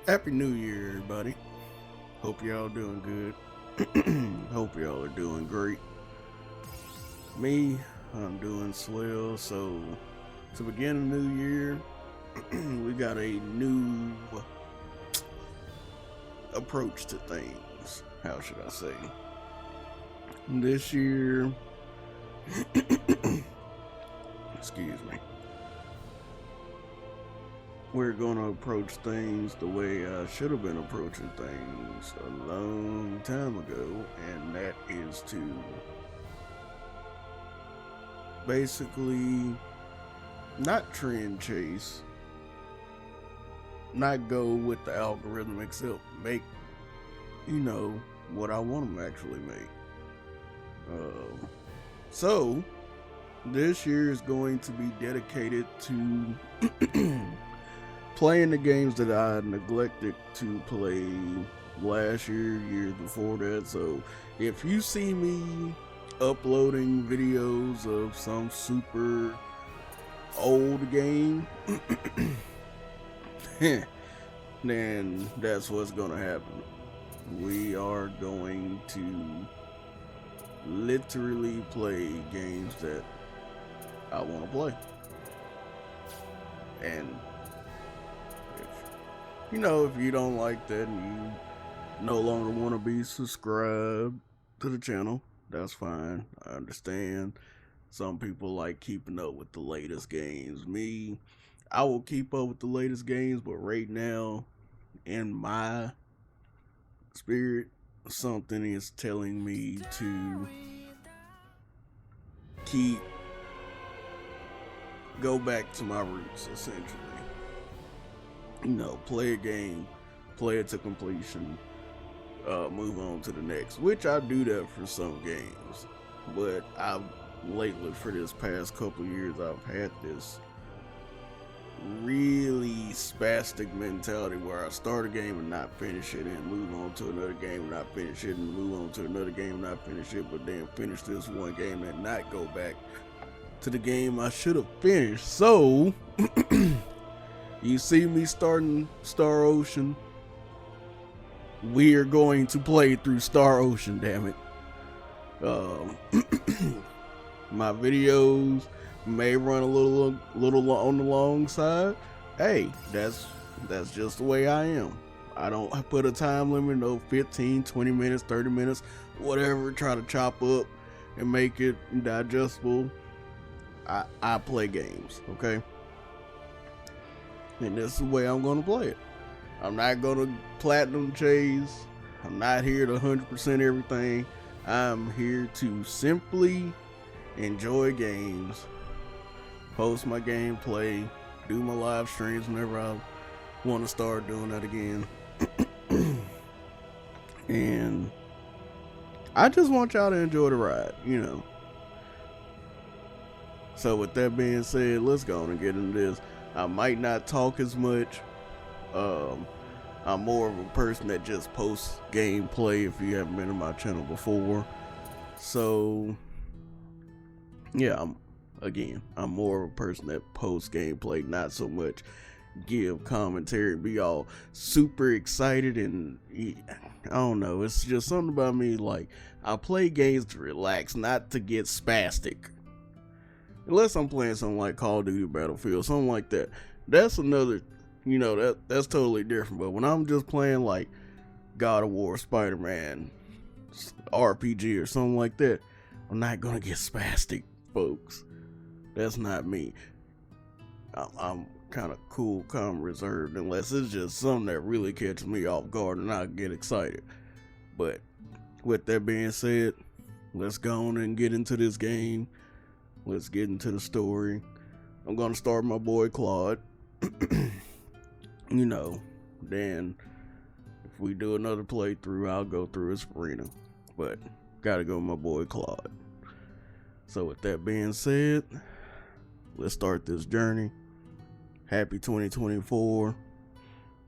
Happy New Year, everybody. Hope y'all doing good. Hope y'all are doing great. Me, I'm doing swell. So, to begin a new year, we got a new approach to things. How should I say? This year, excuse me. We're going to approach things the way I should have been approaching things a long time ago, and that is to basically not trend chase, not go with the algorithm, except make, what I want them actually make. So, this year is going to be dedicated to playing the games that I neglected to play last year, years before that. So if you see me uploading videos of some super old game, then that's what's gonna happen. We are going to literally play games that I want to play. And if you don't like that and you no longer want to be subscribed to the channel, that's fine. I understand. Some people like keeping up with the latest games. Me, I will keep up with the latest games, but right now, in my spirit, something is telling me to go back to my roots, essentially. Play a game, play it to completion, move on to the next, which I do that for some games. But lately, for this past couple years, I've had this really spastic mentality where I start a game and not finish it, and move on to another game and not finish it, and move on to another game and not finish it, but then finish this one game and not go back to the game I should have finished. So you see me starting Star Ocean. We are going to play through Star Ocean, damn it. My videos may run a little on the long side. Hey, that's just the way I am. I don't put a time limit, no 15, 20 minutes, 30 minutes, whatever. Try to chop up and make it digestible. I play games, okay? And this is the way I'm going to play it. I'm not going to platinum chase. I'm not here to 100% everything. I'm here to simply enjoy games, post my gameplay, do my live streams whenever I want to start doing that again. And I just want y'all to enjoy the ride, So with that being said, let's go on and get into this. I might not talk as much. I'm more of a person that just posts gameplay if you haven't been to my channel before. So yeah, I'm more of a person that posts gameplay, not so much give commentary, be all super excited, and I don't know, it's just something about me, like, I play games to relax, not to get spastic. Unless I'm playing something like Call of Duty Battlefield, something like that. That's another, that's totally different. But when I'm just playing like God of War, Spider-Man, RPG or something like that, I'm not gonna get spastic, folks. That's not me. I'm kind of cool, calm, reserved, unless it's just something that really catches me off guard and I get excited. But with that being said, let's go on and get into this game. Let's get into the story. I'm gonna start my boy Claude. Then if we do another playthrough, I'll go through his arena. But gotta go with my boy Claude. So with that being said, let's start this journey. Happy 2024.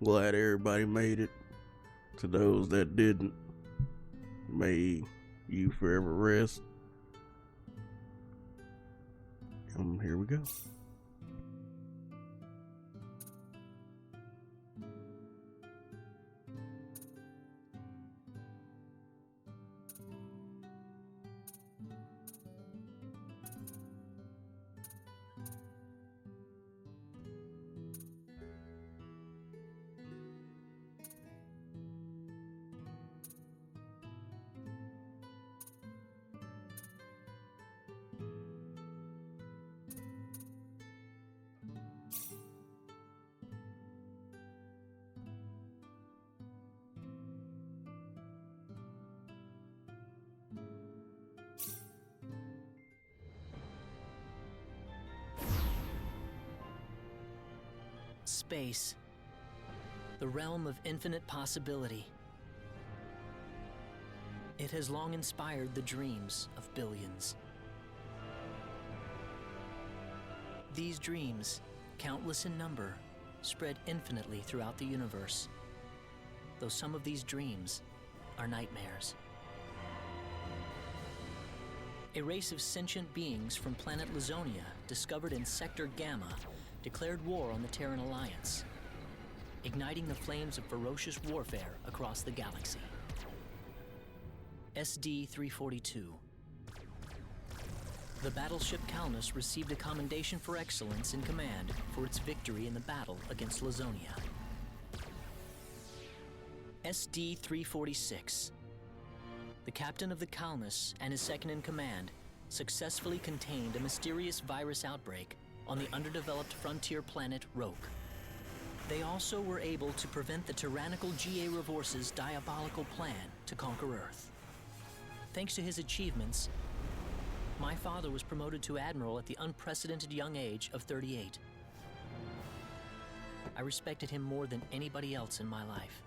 Glad everybody made it. To those that didn't, may you forever rest. Here we go. space, the realm of infinite possibility. It has long inspired the dreams of billions. These dreams, countless in number, spread infinitely throughout the universe, though some of these dreams are nightmares. A race of sentient beings from planet Lazonia, discovered in Sector Gamma, declared war on the Terran Alliance, igniting the flames of ferocious warfare across the galaxy. SD-342. The battleship Calnus received a commendation for excellence in command for its victory in the battle against Lazonia. SD-346. The captain of the Calnus and his second in command successfully contained a mysterious virus outbreak on the underdeveloped frontier planet Roke. They also were able to prevent the tyrannical JRPG's diabolical plan to conquer Earth. Thanks to his achievements, my father was promoted to admiral at the unprecedented young age of 38. I respected him more than anybody else in my life.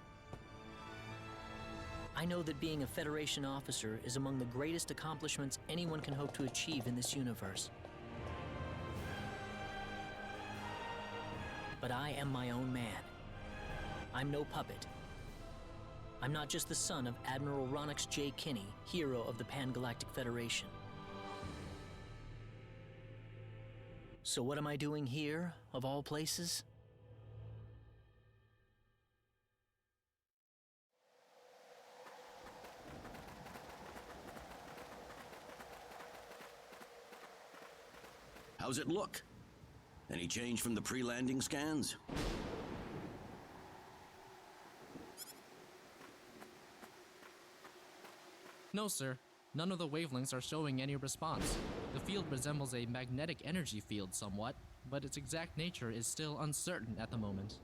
I know that being a Federation officer is among the greatest accomplishments anyone can hope to achieve in this universe. But I am my own man. I'm no puppet. I'm not just the son of Admiral Ronix J. Kinney, hero of the Pan-Galactic Federation. So what am I doing here, of all places? How's it look? Any change from the pre-landing scans? No, sir. None of the wavelengths are showing any response. The field resembles a magnetic energy field somewhat, but its exact nature is still uncertain at the moment.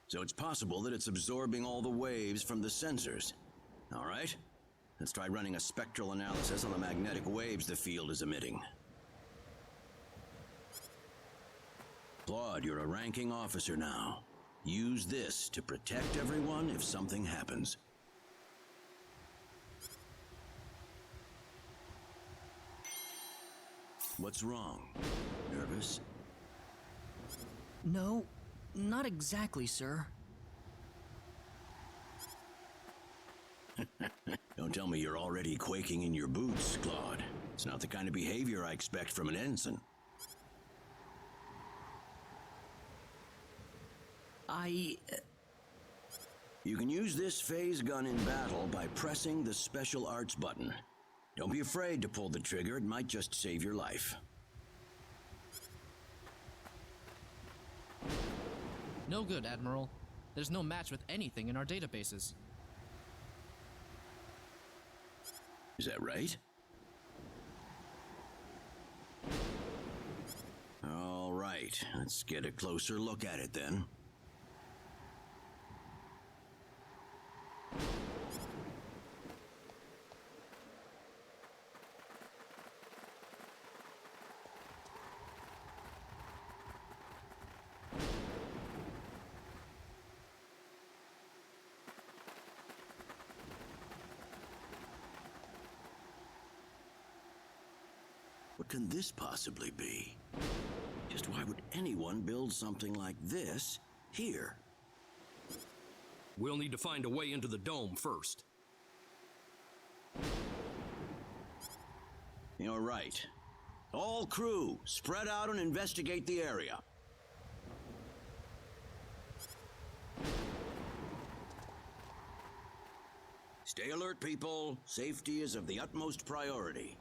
So it's possible that it's absorbing all the waves from the sensors. All right, let's try running a spectral analysis on the magnetic waves the field is emitting. Claude, you're a ranking officer now. Use this to protect everyone if something happens. What's wrong? Nervous? No, not exactly, sir. Don't tell me you're already quaking in your boots, Claude. It's not the kind of behavior I expect from an ensign. You can use this phase gun in battle by pressing the special arts button. Don't be afraid to pull the trigger, it might just save your life. No good, Admiral. There's no match with anything in our databases. Is that right? All right, let's get a closer look at it then. What can this possibly be? Just why would anyone build something like this here? We'll need to find a way into the dome first. You're right. All crew, spread out and investigate the area. Stay alert, people. Safety is of the utmost priority.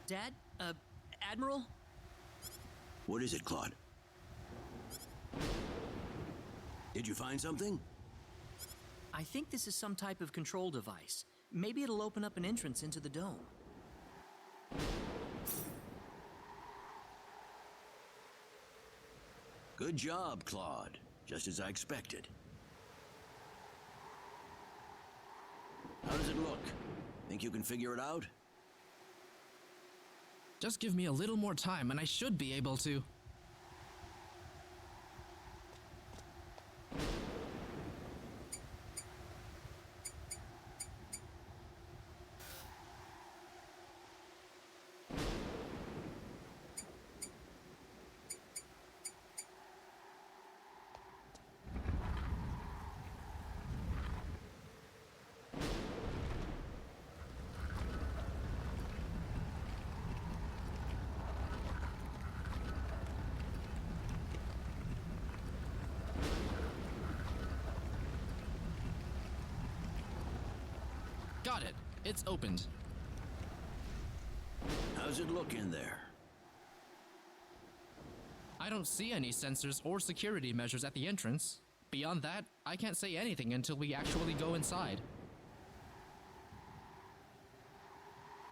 Dad? Admiral? What is it, Claude? Did you find something? I think this is some type of control device. Maybe it'll open up an entrance into the dome. Good job, Claude. Just as I expected. How does it look? Think you can figure it out? Just give me a little more time and I should be able to. Got it. It's opened. How's it look in there? I don't see any sensors or security measures at the entrance. Beyond that, I can't say anything until we actually go inside.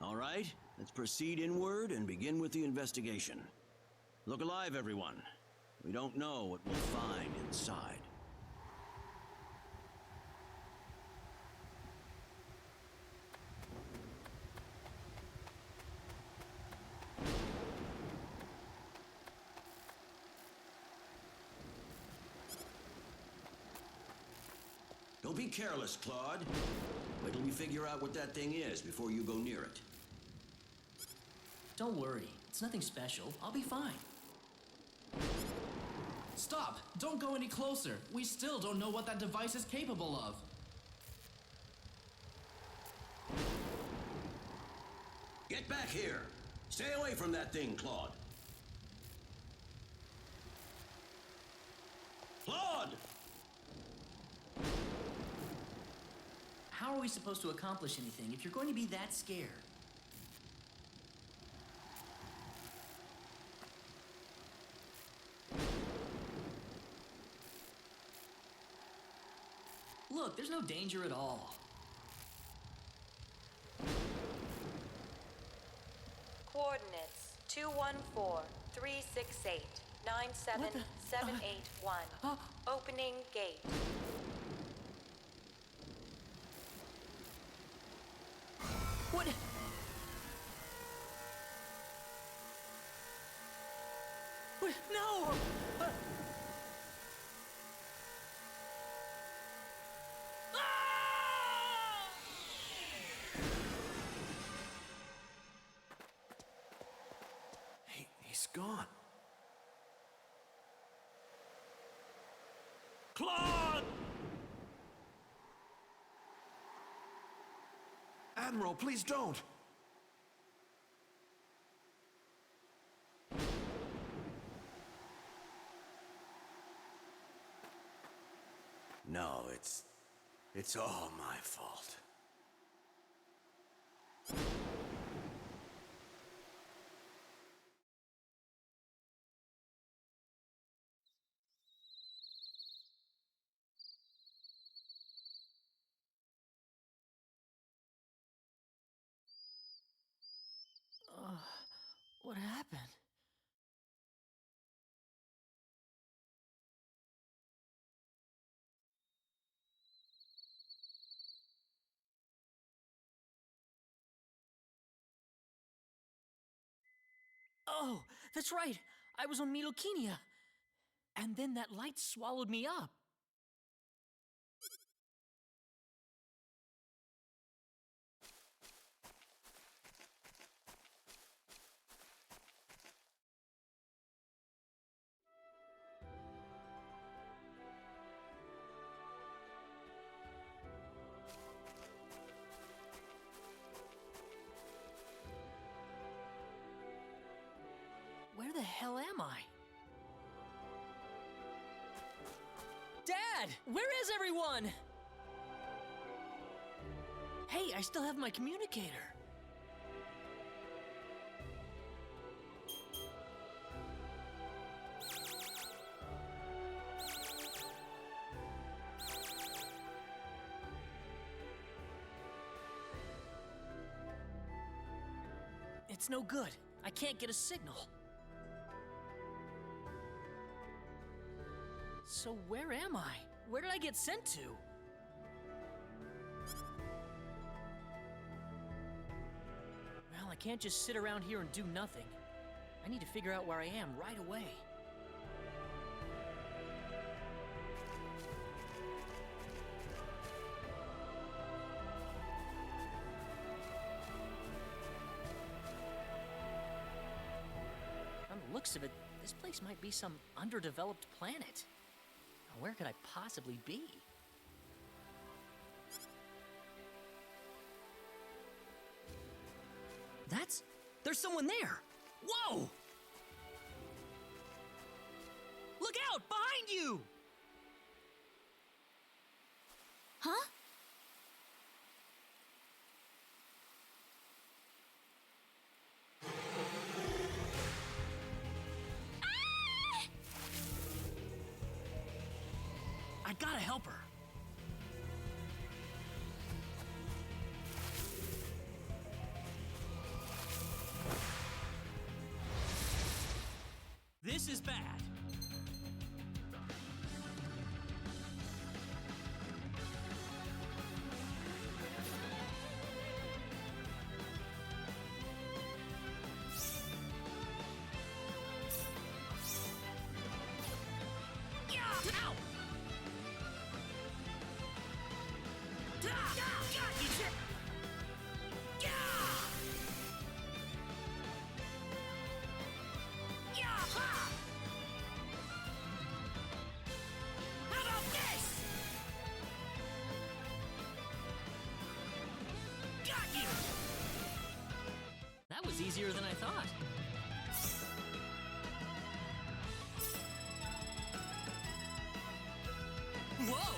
All right, let's proceed inward and begin with the investigation. Look alive, everyone. We don't know what we'll find inside. Don't be careless, Claude. Wait till we figure out what that thing is before you go near it. Don't worry. It's nothing special. I'll be fine. Stop! Don't go any closer. We still don't know what that device is capable of. Get back here! Stay away from that thing, Claude. Claude! How are we supposed to accomplish anything if you're going to be that scared? Look, there's no danger at all. Coordinates 214-368-97781. Opening gate. What? What? No! He's gone. Claude! Admiral, please don't! No, it's all my fault. What happened? Oh, that's right. I was on Milokenia. And then that light swallowed me up. Where the hell am I? Dad! Where is everyone? Hey, I still have my communicator. It's no good. I can't get a signal. So where am I? Where did I get sent to? Well, I can't just sit around here and do nothing. I need to figure out where I am right away. From the looks of it, this place might be some underdeveloped planet. Now, where could I possibly be? There's someone there! Whoa! Look out! Behind you! Huh? I gotta help her. This is bad. That was easier than I thought. Whoa!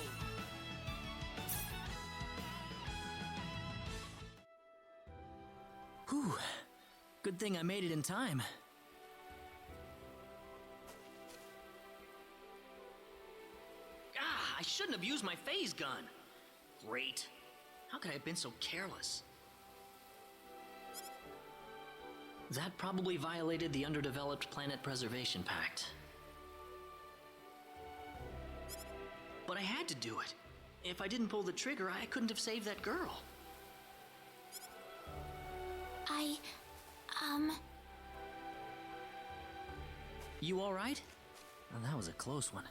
Whew. Good thing I made it in time. I shouldn't have used my phase gun. Great. How could I have been so careless? That probably violated the Underdeveloped Planet Preservation Pact. But I had to do it. If I didn't pull the trigger, I couldn't have saved that girl. You all right? Oh, that was a close one.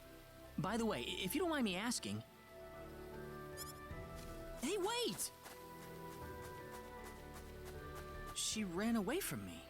By the way, if you don't mind me asking... Hey, wait! She ran away from me.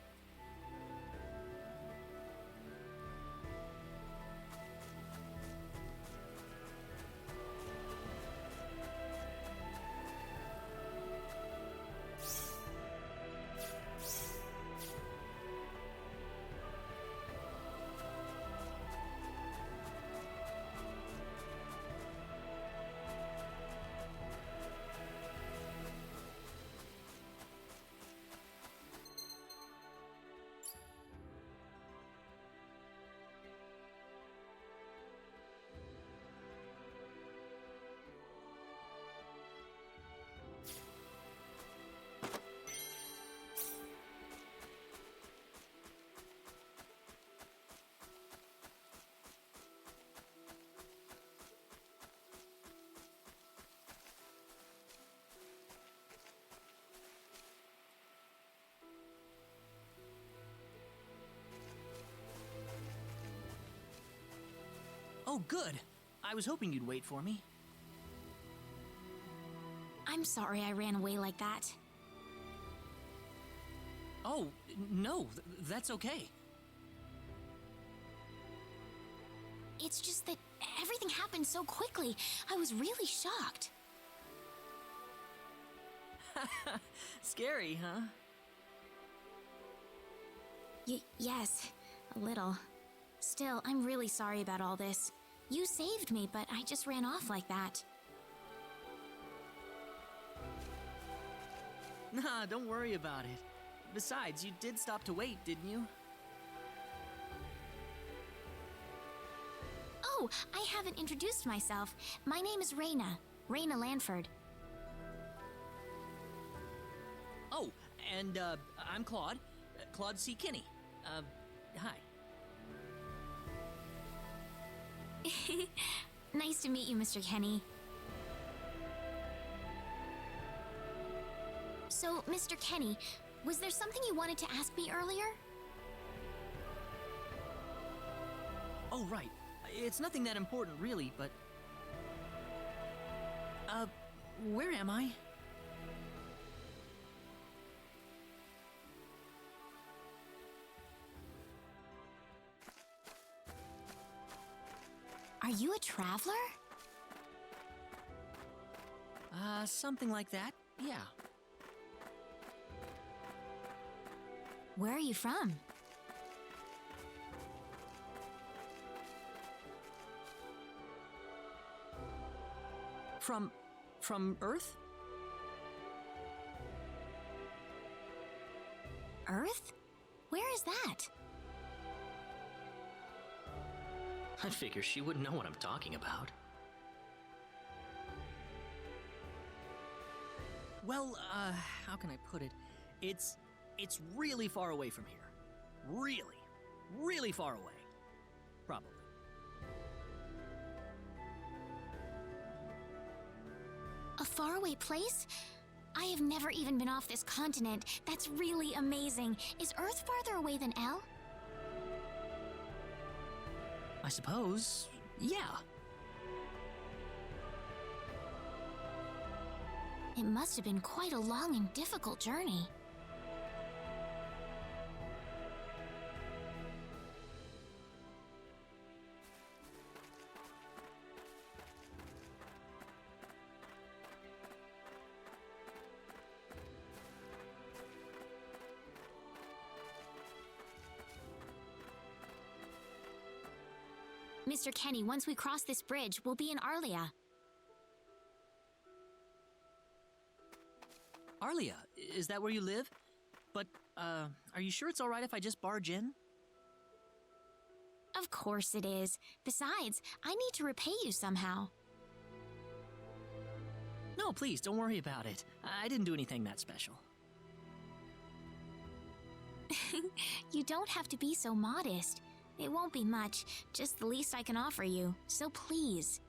Oh, good. I was hoping you'd wait for me. I'm sorry I ran away like that. Oh, no, that's okay. It's just that everything happened so quickly. I was really shocked. Scary, huh? Yes, a little. Still, I'm really sorry about all this. You saved me, but I just ran off like that. Nah, don't worry about it. Besides, you did stop to wait, didn't you? Oh, I haven't introduced myself. My name is Raina. Raina Lanford. Oh, and, I'm Claude. Claude C. Kinney. Hi. Nice to meet you, Mr. Kenny. So, Mr. Kenny, was there something you wanted to ask me earlier? Oh, right. It's nothing that important, really, but... where am I? Are you a traveler? Something like that, yeah. Where are you from? From Earth? Earth? Where is that? I figure she wouldn't know what I'm talking about. Well, how can I put it? It's really far away from here. Really, really far away. Probably. A faraway place? I have never even been off this continent. That's really amazing. Is Earth farther away than L? I suppose, yeah. It must have been quite a long and difficult journey. Mr. Kenny, once we cross this bridge, we'll be in Arlia. Arlia, is that where you live? But, are you sure it's alright if I just barge in? Of course it is. Besides, I need to repay you somehow. No, please, don't worry about it. I didn't do anything that special. You don't have to be so modest. It won't be much, just the least I can offer you, so please.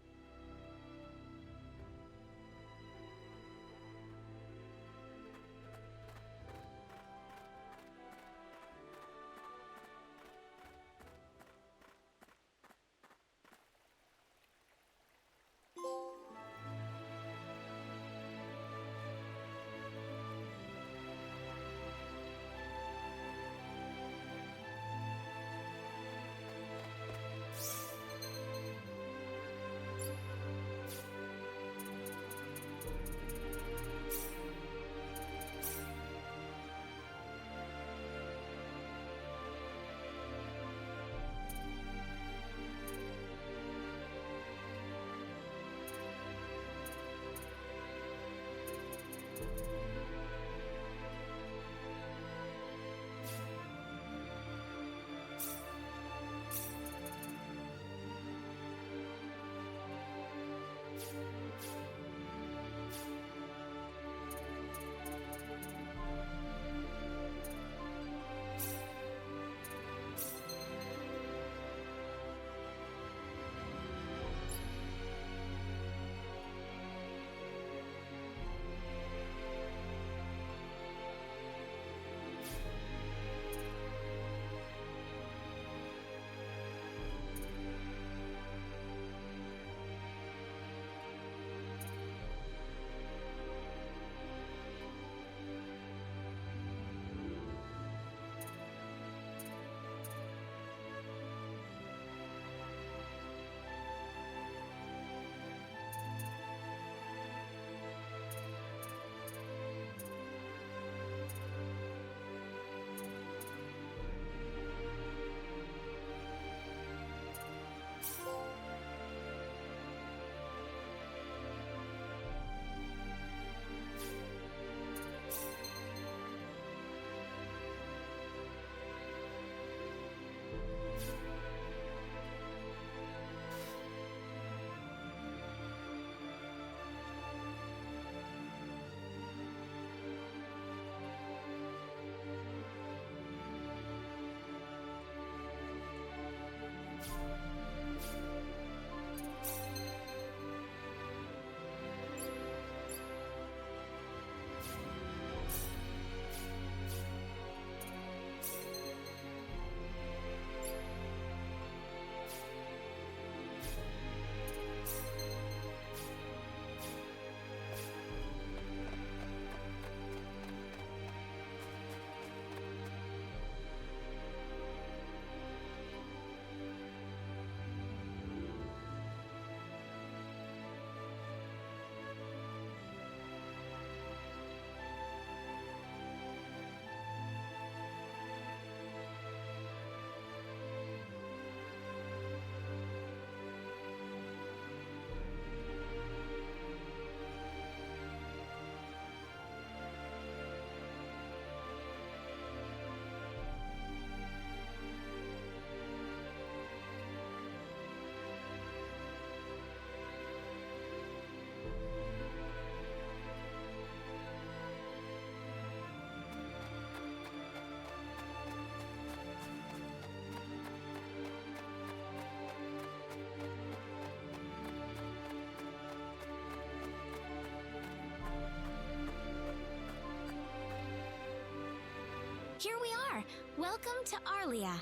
Here we are. Welcome to Arlia.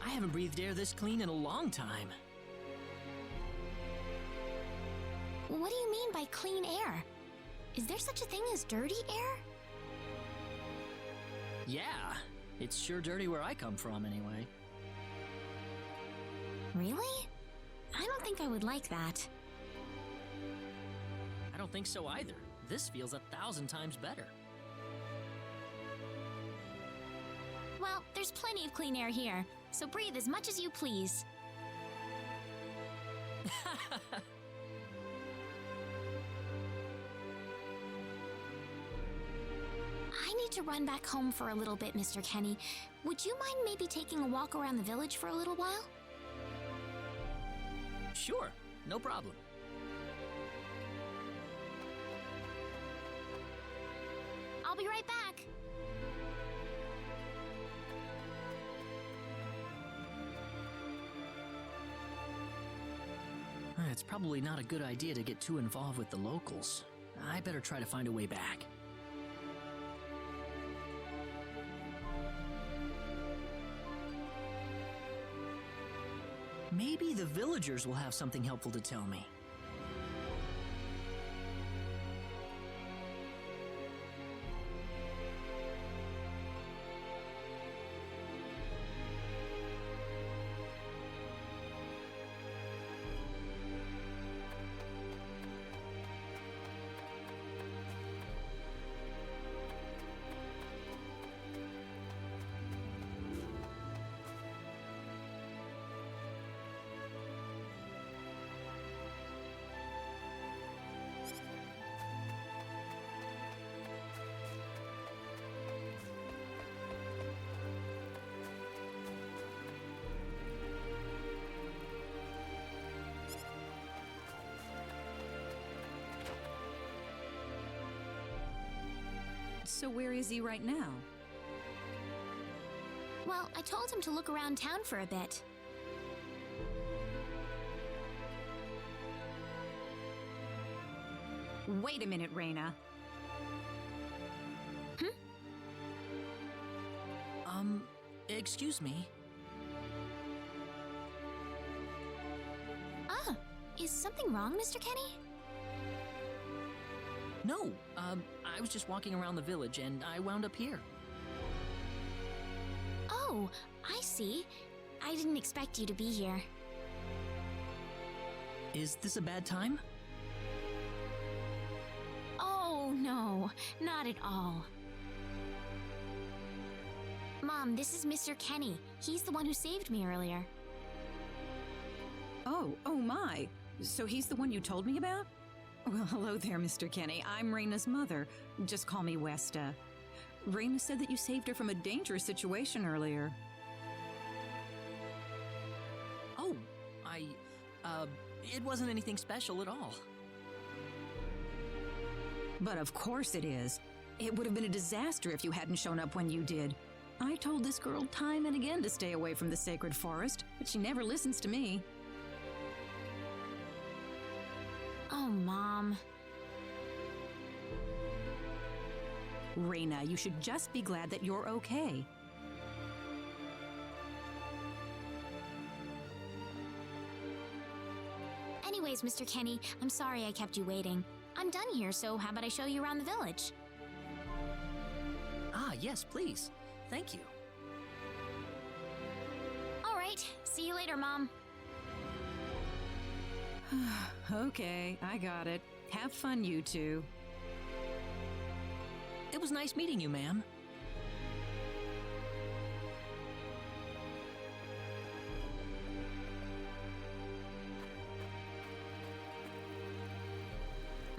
I haven't breathed air this clean in a long time. What do you mean by clean air? Is there such a thing as dirty air? Yeah, it's sure dirty where I come from anyway. Really? I don't think I would like that. I don't think so either. This feels 1,000 times better. Well, there's plenty of clean air here, so breathe as much as you please. I need to run back home for a little bit, Mr. Kenny. Would you mind maybe taking a walk around the village for a little while? Sure, no problem. I'll be right back. It's probably not a good idea to get too involved with the locals. I better try to find a way back. Maybe the villagers will have something helpful to tell me. So where is he right now? Well, I told him to look around town for a bit. Wait a minute, Reina. Excuse me. Ah, is something wrong, Mr. Kenny? No, I was just walking around the village and I wound up here. Oh, I see. I didn't expect you to be here. Is this a bad time? Oh, no, not at all. Mom, this is Mr. Kenny. He's the one who saved me earlier. Oh my. So he's the one you told me about? Well, hello there, Mr. Kenny. I'm Reina's mother. Just call me Westa. Reina said that you saved her from a dangerous situation earlier. Oh, it wasn't anything special at all. But of course it is. It would have been a disaster if you hadn't shown up when you did. I told this girl time and again to stay away from the sacred forest, but she never listens to me. Oh, Mom. Reina, you should just be glad that you're okay. Anyways, Mr. Kenny, I'm sorry I kept you waiting. I'm done here, so how about I show you around the village? Ah, yes, please. Thank you. All right, see you later, Mom. Okay, I got it. Have fun, you two. It was nice meeting you, ma'am.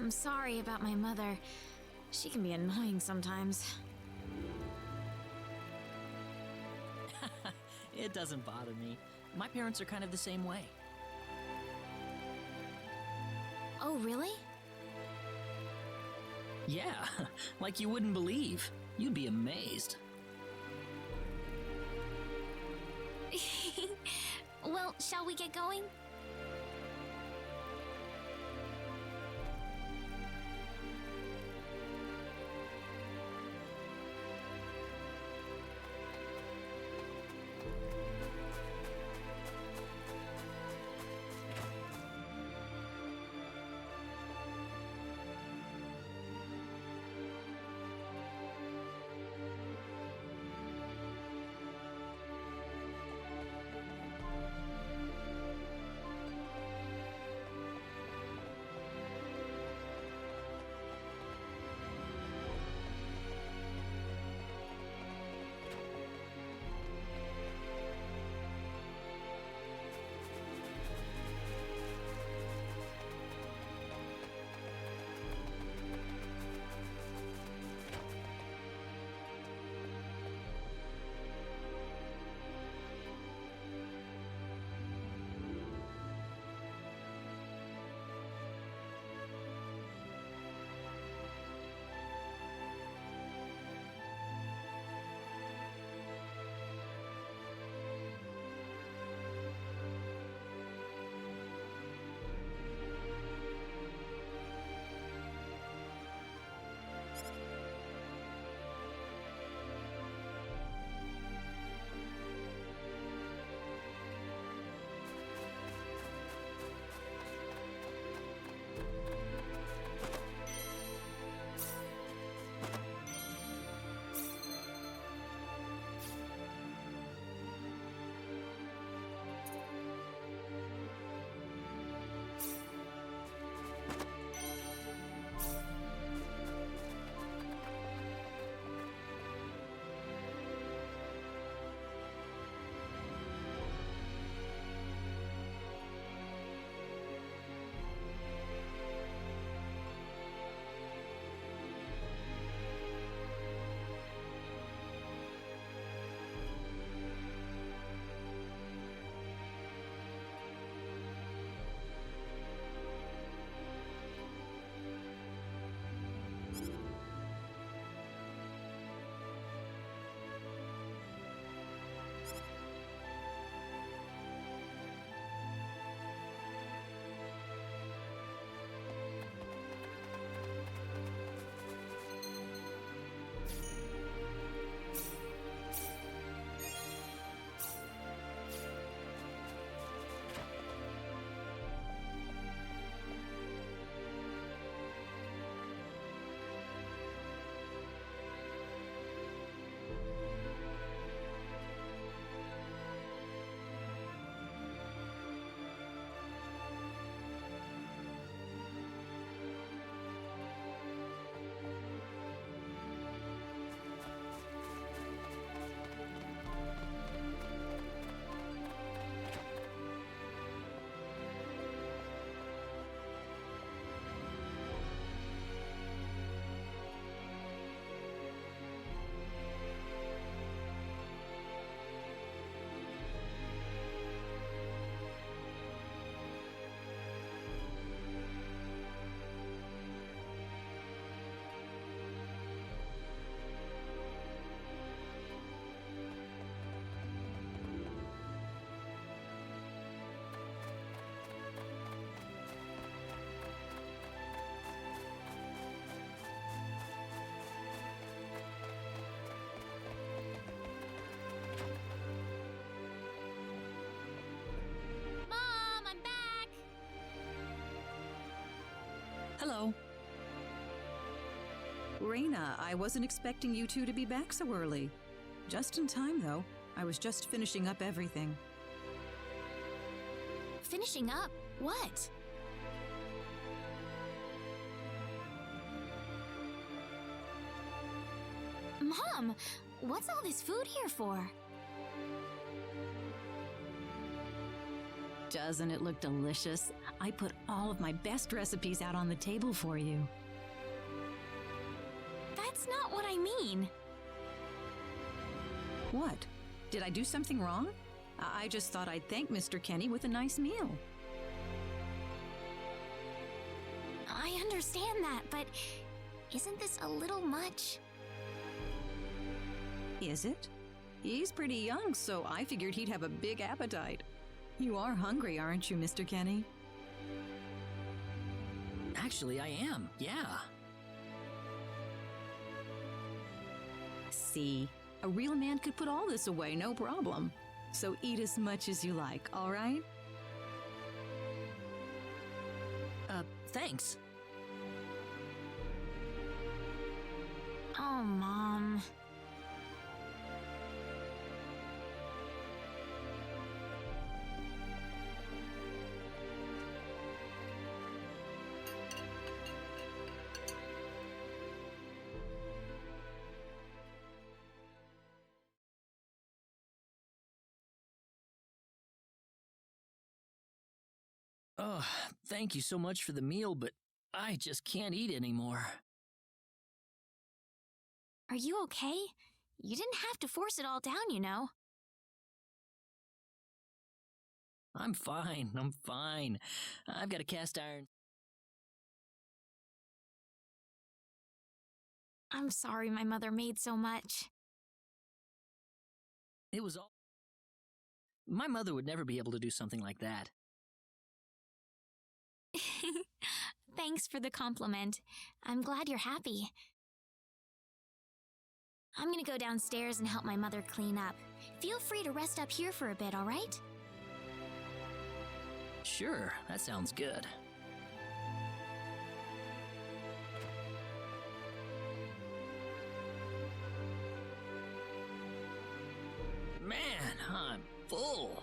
I'm sorry about my mother. She can be annoying sometimes. It doesn't bother me. My parents are kind of the same way. Oh, really? Yeah, like you wouldn't believe. You'd be amazed. Well, shall we get going? Hello. Raina, I wasn't expecting you two to be back so early. Just in time, though. I was just finishing up everything. Finishing up? What? Mom, what's all this food here for? Doesn't it look delicious? I put all of my best recipes out on the table for you. That's not what I mean. What? Did I do something wrong? I just thought I'd thank Mr. Kenny with a nice meal. I understand that, but isn't this a little much? Is it? He's pretty young, so I figured he'd have a big appetite. You are hungry, aren't you, Mr. Kenny? Actually, I am, yeah. See, a real man could put all this away, no problem. So eat as much as you like, all right? Thanks. Oh, Mom. Oh, thank you so much for the meal, but I just can't eat anymore. Are you okay? You didn't have to force it all down, you know. I'm fine, I'm fine. I've got a cast iron. I'm sorry my mother made so much. It was all... My mother would never be able to do something like that. Thanks for the compliment. I'm glad you're happy. I'm gonna go downstairs and help my mother clean up. Feel free to rest up here for a bit, all right? Sure, that sounds good. Man, I'm full.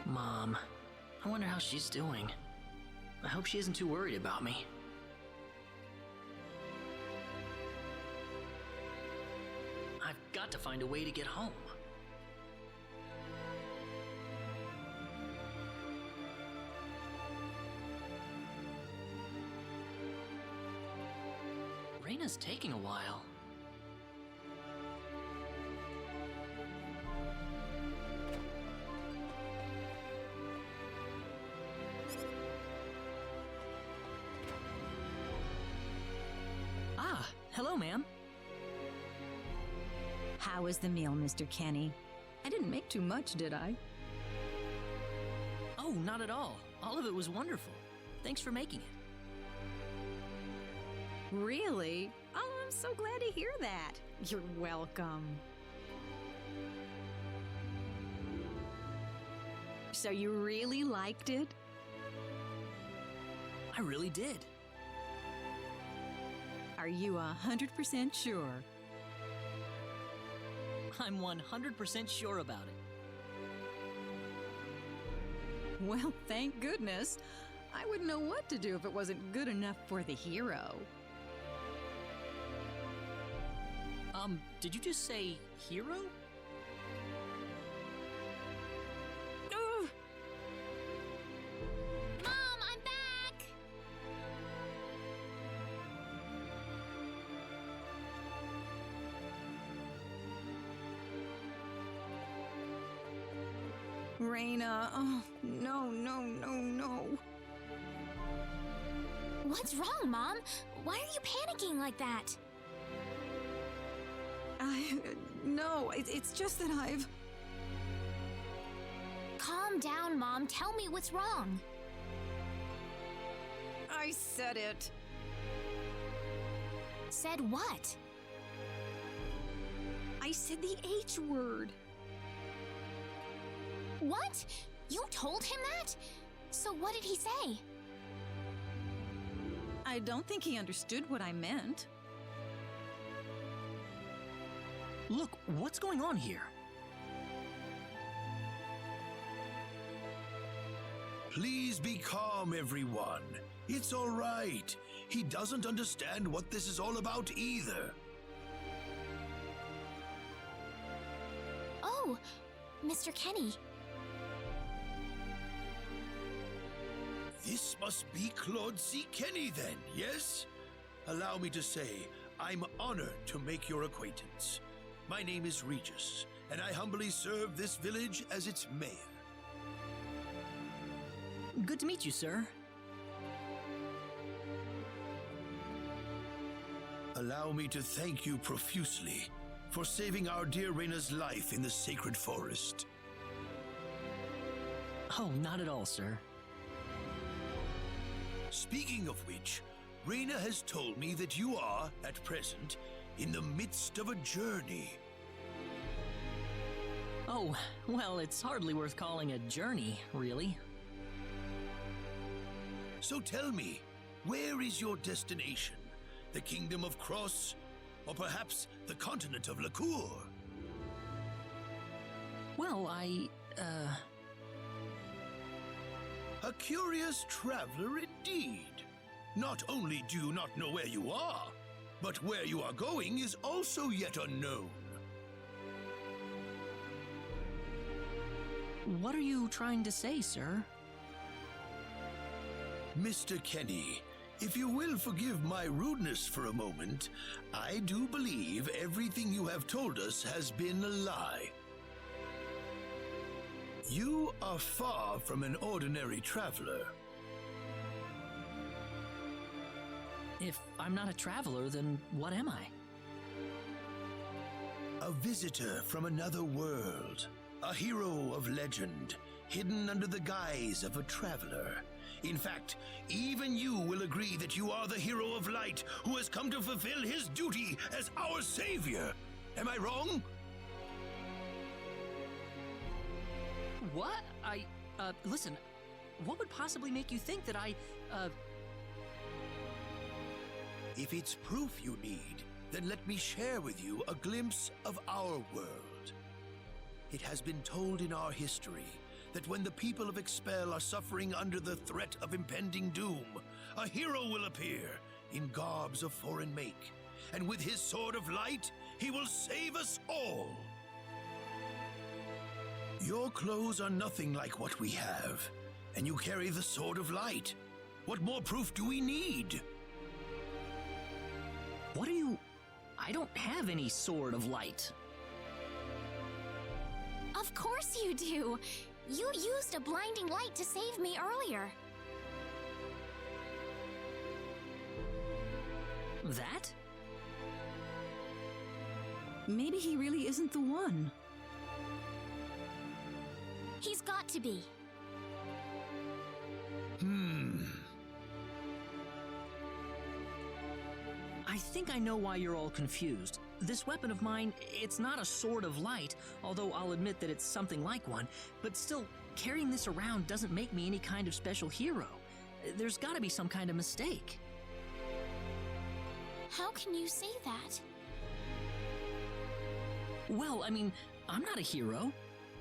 Mom, I wonder how she's doing. I hope she isn't too worried about me. I've got to find a way to get home. Raina's taking a while. Ah, hello, ma'am. How was the meal, Mr. Kenny? I didn't make too much, did I? Oh, not at all. All of it was wonderful. Thanks for making it. Really? Oh, I'm so glad to hear that. You're welcome. So you really liked it? I really did. Are you 100% sure? I'm 100% sure about it. Well, thank goodness. I wouldn't know what to do if it wasn't good enough for the hero. Did you just say hero? Mom, I'm back! Raina, oh, no, no, no, no. What's wrong, Mom? Why are you panicking like that? No, it's just that I've... Calm down, Mom. Tell me what's wrong. I said it. Said what? I said the H word. What? You told him that? So what did he say? I don't think he understood what I meant. Look, what's going on here? Please be calm, everyone. It's all right. He doesn't understand what this is all about either. Oh, Mr. Kenny. This must be Claude C. Kenny then, yes? Allow me to say, I'm honored to make your acquaintance. My name is Regis, and I humbly serve this village as its mayor. Good to meet you, sir. Allow me to thank you profusely for saving our dear Reina's life in the sacred forest. Oh, not at all, sir. Speaking of which, Reina has told me that you are, at present, in the midst of a journey. Oh, well, it's hardly worth calling a journey, really. So tell me, where is your destination? The Kingdom of Cross? Or perhaps the continent of Lacour? Well, A curious traveler indeed. Not only do you not know where you are, but where you are going is also yet unknown. What are you trying to say, sir? Mr. Kenny, if you will forgive my rudeness for a moment, I do believe everything you have told us has been a lie. You are far from an ordinary traveler. If I'm not a traveler, then what am I? A visitor from another world. A hero of legend, hidden under the guise of a traveler. In fact, even you will agree that you are the hero of light who has come to fulfill his duty as our savior. Am I wrong? What? Listen, what would possibly make you think that If it's proof you need, then let me share with you a glimpse of our world. It has been told in our history that when the people of Expel are suffering under the threat of impending doom, a hero will appear in garbs of foreign make, and with his sword of light, he will save us all. Your clothes are nothing like what we have, and you carry the sword of light. What more proof do we need? What are you... I don't have any sword of light. Of course you do. You used a blinding light to save me earlier. That? Maybe he really isn't the one. He's got to be. I think I know why you're all confused. This weapon of mine, it's not a sword of light, although I'll admit that it's something like one, but still, carrying this around doesn't make me any kind of special hero. There's gotta be some kind of mistake. How can you say that? Well, I mean, I'm not a hero.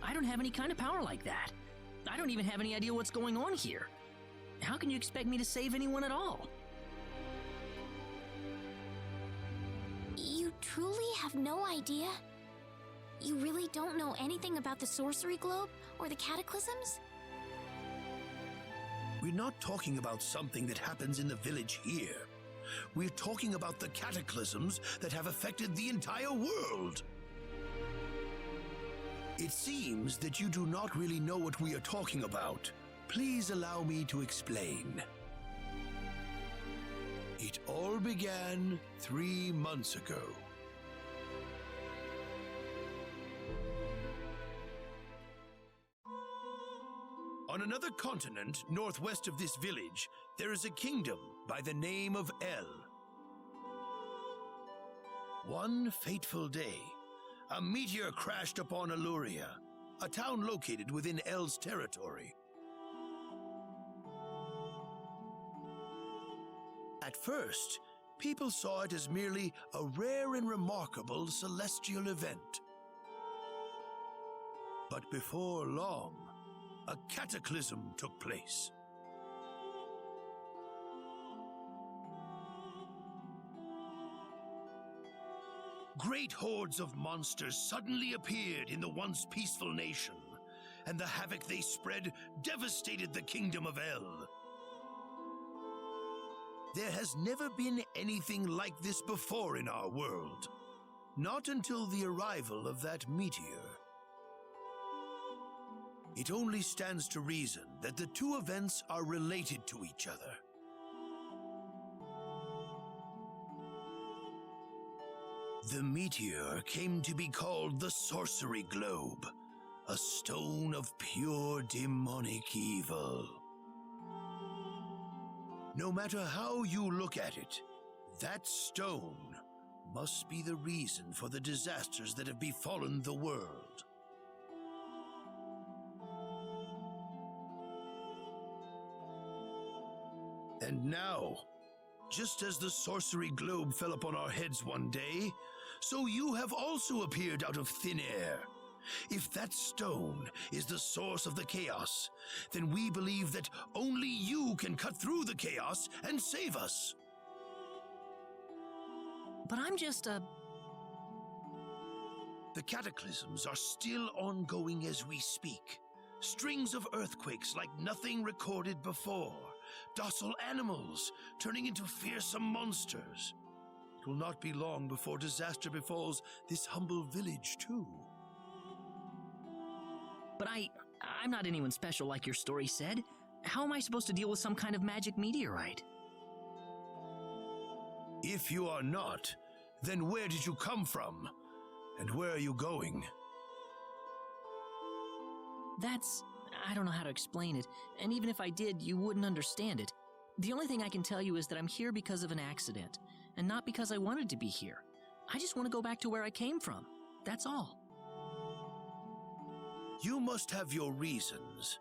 I don't have any kind of power like that. I don't even have any idea what's going on here. How can you expect me to save anyone at all? You truly have no idea? You really don't know anything about the sorcery globe or the cataclysms? We're not talking about something that happens in the village here. We're talking about the cataclysms that have affected the entire world. It seems that you do not really know what we are talking about. Please allow me to explain. It all began 3 months ago. On another continent, northwest of this village, there is a kingdom by the name of El. One fateful day, a meteor crashed upon Aluria, a town located within El's territory. At first, people saw it as merely a rare and remarkable celestial event. But before long, a cataclysm took place. Great hordes of monsters suddenly appeared in the once peaceful nation, and the havoc they spread devastated the kingdom of El. There has never been anything like this before in our world. Not until the arrival of that meteor. It only stands to reason that the two events are related to each other. The meteor came to be called the Sorcery Globe, a stone of pure demonic evil. No matter how you look at it, that stone must be the reason for the disasters that have befallen the world. And now, just as the sorcery globe fell upon our heads one day, so you have also appeared out of thin air. If that stone is the source of the chaos, then we believe that only you can cut through the chaos and save us. But I'm just a... The cataclysms are still ongoing as we speak. Strings of earthquakes like nothing recorded before. Docile animals turning into fearsome monsters. It will not be long before disaster befalls this humble village, too. But I'm not anyone special like your story said. How am I supposed to deal with some kind of magic meteorite? If you are not, then where did you come from? And where are you going? I don't know how to explain it, and even if I did, you wouldn't understand it. The only thing I can tell you is that I'm here because of an accident, and not because I wanted to be here. I just want to go back to where I came from. That's all. You must have your reasons,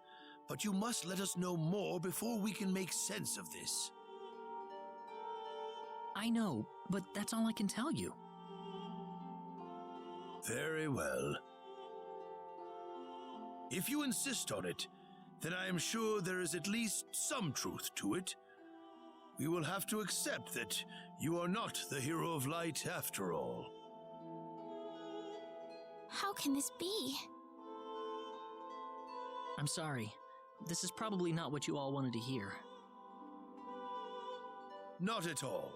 but you must let us know more before we can make sense of this. I know, but that's all I can tell you. Very well. If you insist on it, then I am sure there is at least some truth to it. We will have to accept that you are not the hero of light after all. How can this be? I'm sorry. This is probably not what you all wanted to hear. Not at all.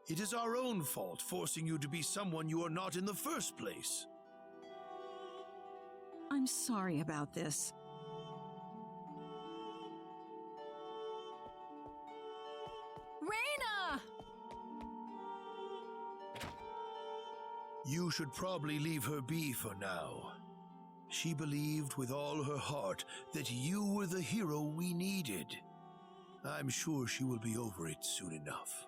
It is our own fault forcing you to be someone you are not in the first place. I'm sorry about this. Reina! You should probably leave her be for now. She believed with all her heart that you were the hero we needed. I'm sure she will be over it soon enough.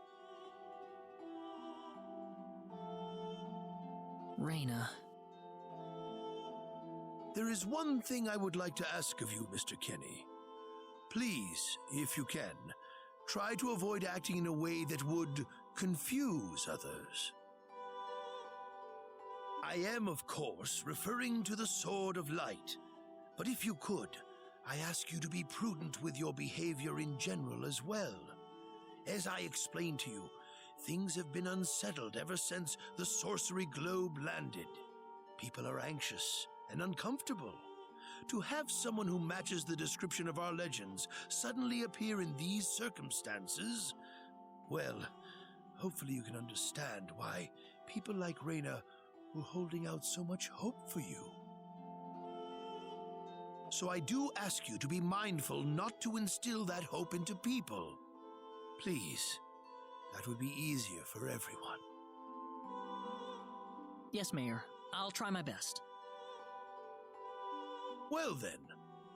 Reina. There is one thing I would like to ask of you, Mr. Kenny. Please, if you can, try to avoid acting in a way that would confuse others. I am, of course, referring to the Sword of Light, but if you could, I ask you to be prudent with your behavior in general as well. As I explained to you, things have been unsettled ever since the Sorcery Globe landed. People are anxious and uncomfortable. To have someone who matches the description of our legends suddenly appear in these circumstances, well, hopefully you can understand why people like Reina were holding out so much hope for you. So I do ask you to be mindful not to instill that hope into people. Please, that would be easier for everyone. Yes, Mayor. I'll try my best. Well then,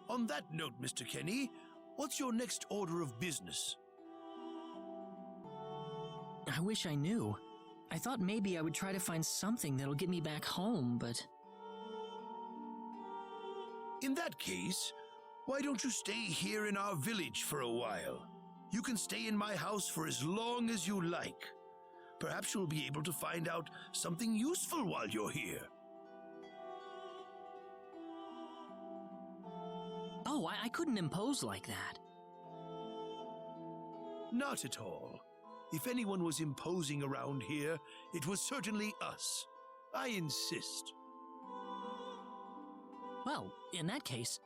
on that note, Mr. Kenny, what's your next order of business? I wish I knew. I thought maybe I would try to find something that'll get me back home, but... In that case, why don't you stay here in our village for a while? You can stay in my house for as long as you like. Perhaps you'll be able to find out something useful while you're here. Oh, I couldn't impose like that. Not at all. If anyone was imposing around here, it was certainly us. I insist. Well, in that case,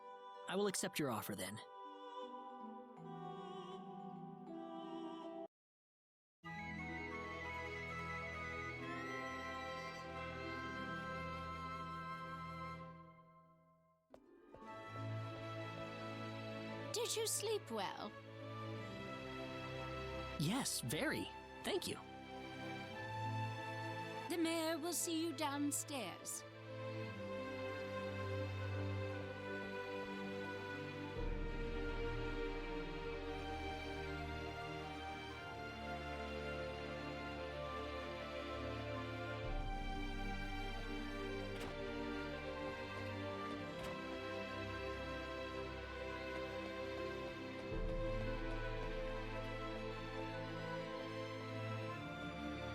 I will accept your offer then. Did you sleep well? Yes, very. Thank you. The mayor will see you downstairs.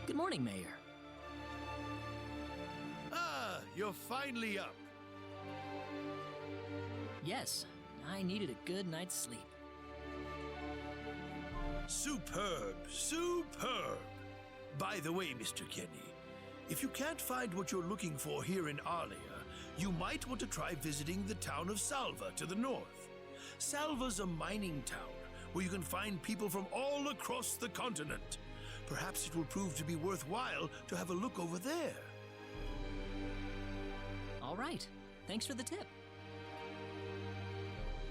Good morning, Mayor. Ah, you're finally up. Yes, I needed a good night's sleep. Superb, superb. By the way, Mr. Kenny, if you can't find what you're looking for here in Alia, you might want to try visiting the town of Salva to the north. Salva's a mining town where you can find people from all across the continent. Perhaps it will prove to be worthwhile to have a look over there. All right. Thanks for the tip.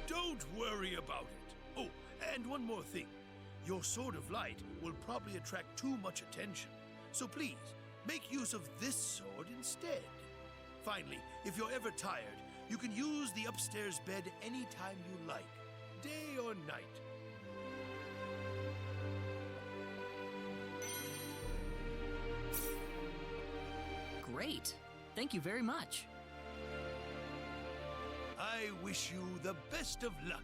Don't worry about it. Oh, and one more thing. Your sword of light will probably attract too much attention. So please, make use of this sword instead. Finally, if you're ever tired, you can use the upstairs bed anytime you like, day or night. Great. Thank you very much. I wish you the best of luck.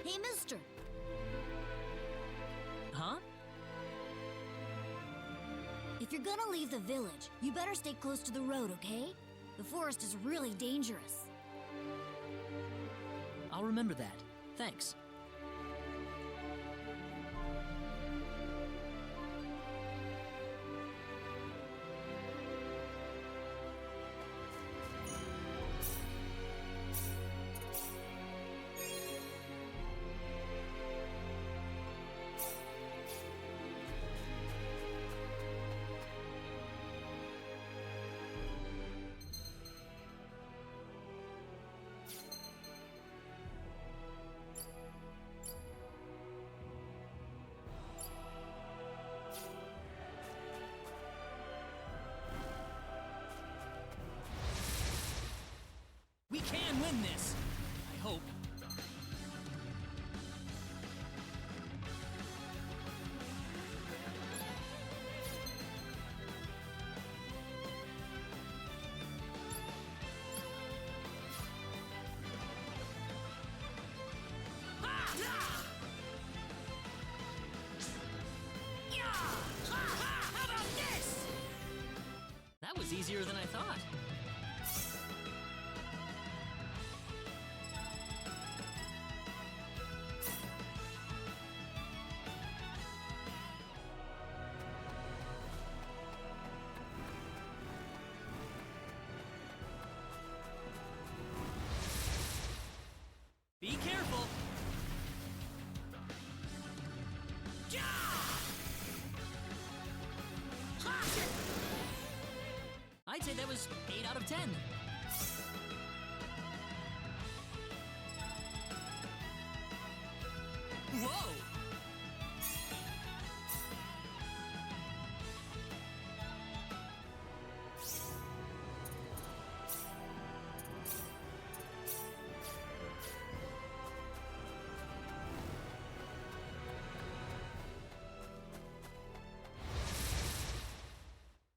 Hey, mister. Huh? If you're gonna leave the village, you better stay close to the road, okay? The forest is really dangerous. I'll remember that. Thanks. We can win this! I hope. easier than I thought. Be careful! I'd say that was 8 out of 10. Whoa!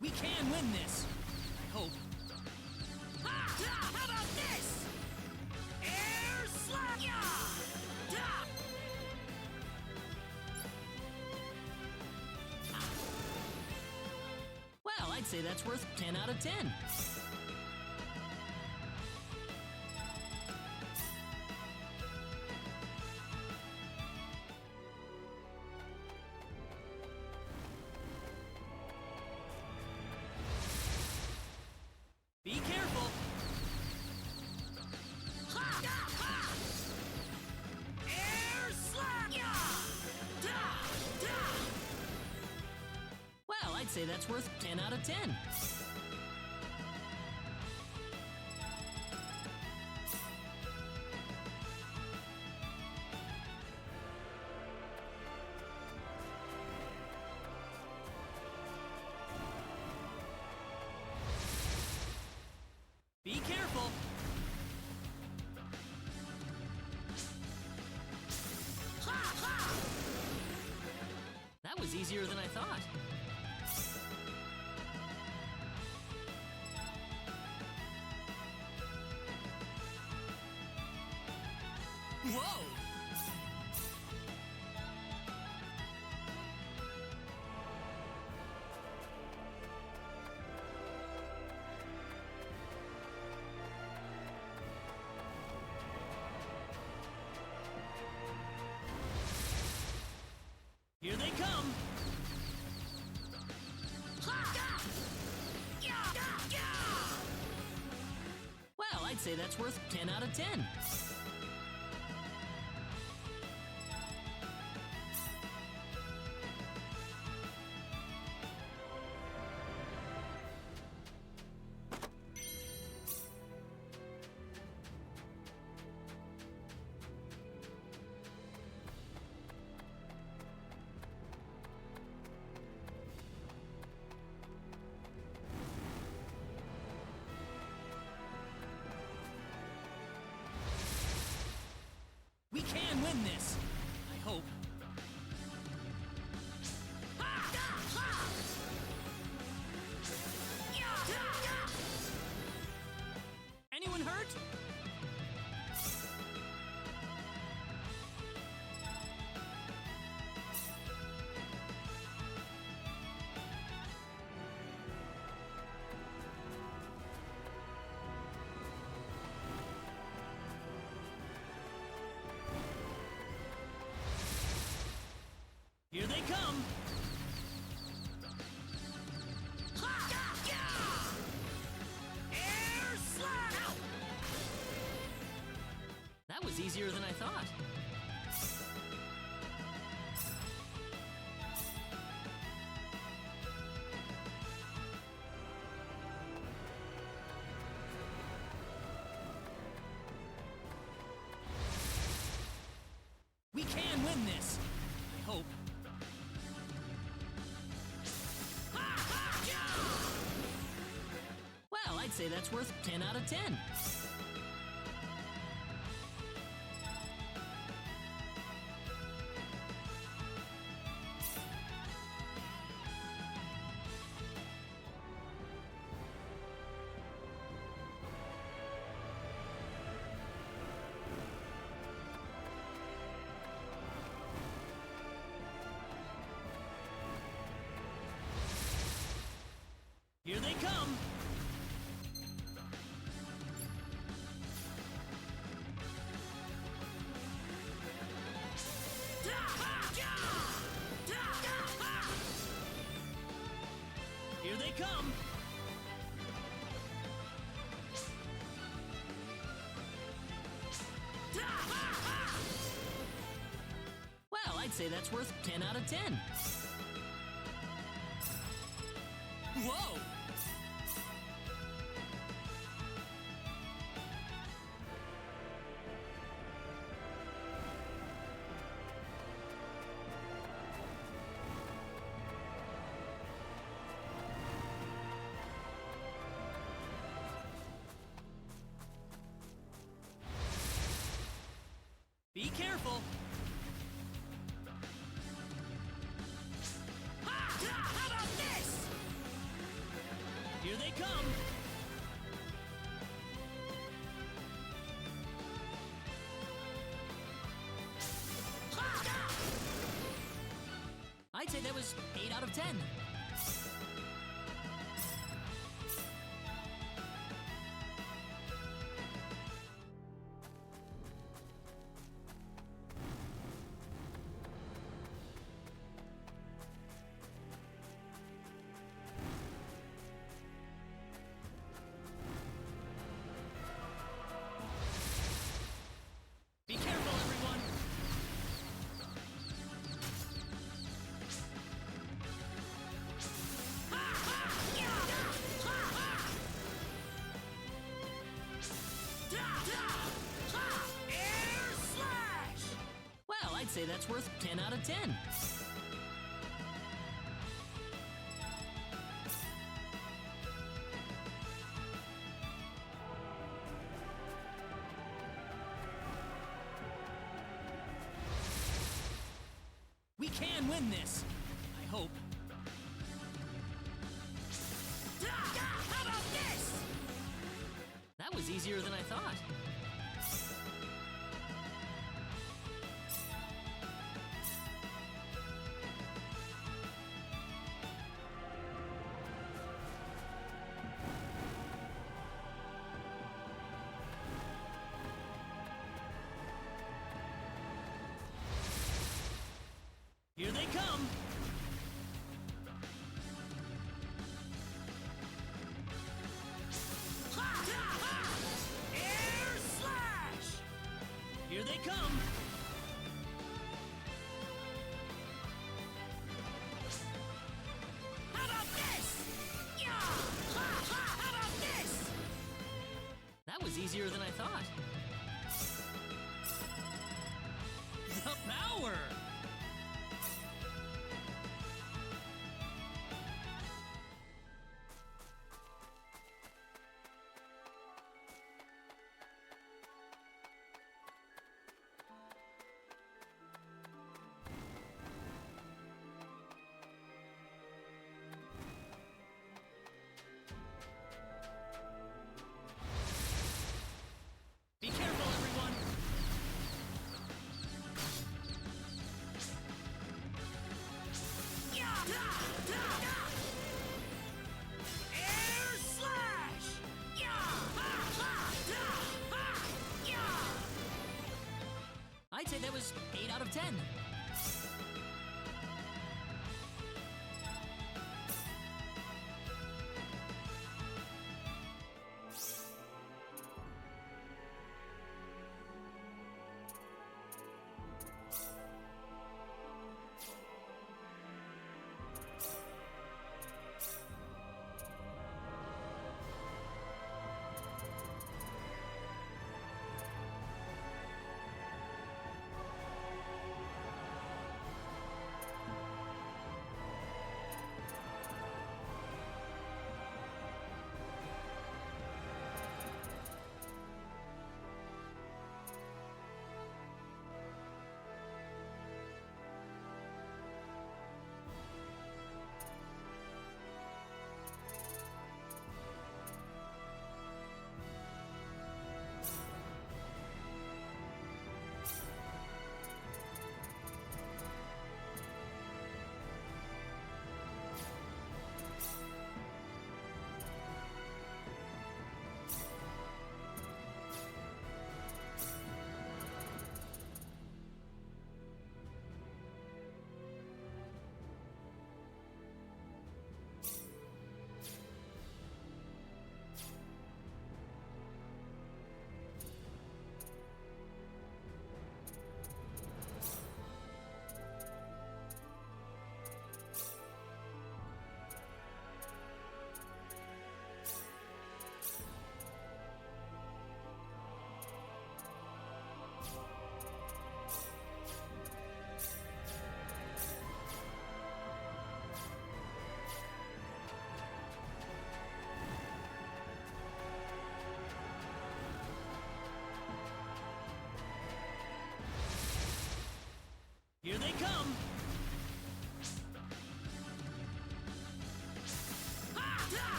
We can win this! I hope. How about this? Air slap! Well, I'd say that's worth 10 out of 10. Be careful! Air slap! Well, I'd say that's worth 10 out of 10. Be careful! That was easier than I thought. Whoa! Here they come! Well, I'd say that's worth 10 out of 10. We can win this! I hope. Anyone hurt? Here they come! Air slap! That was easier than I thought. We can win this! I hope. Well, I'd say that's worth 10 out of 10. Here they come! come! Well, I'd say that's worth 10 out of 10. Whoa! Be careful! Ha! How about this? Here they come! Ha! I'd say that was 8 out of 10. Be careful, everyone! Air slash! Well, I'd say that's worth 10 out of 10. We can win this. I hope. How about this? That was easier than I thought. Here they come! Air slash! Here they come! How about this? Yeah! How about this? That was easier than I thought. The power! Be careful, everyone! Air slash! I'd say that was 8 out of 10.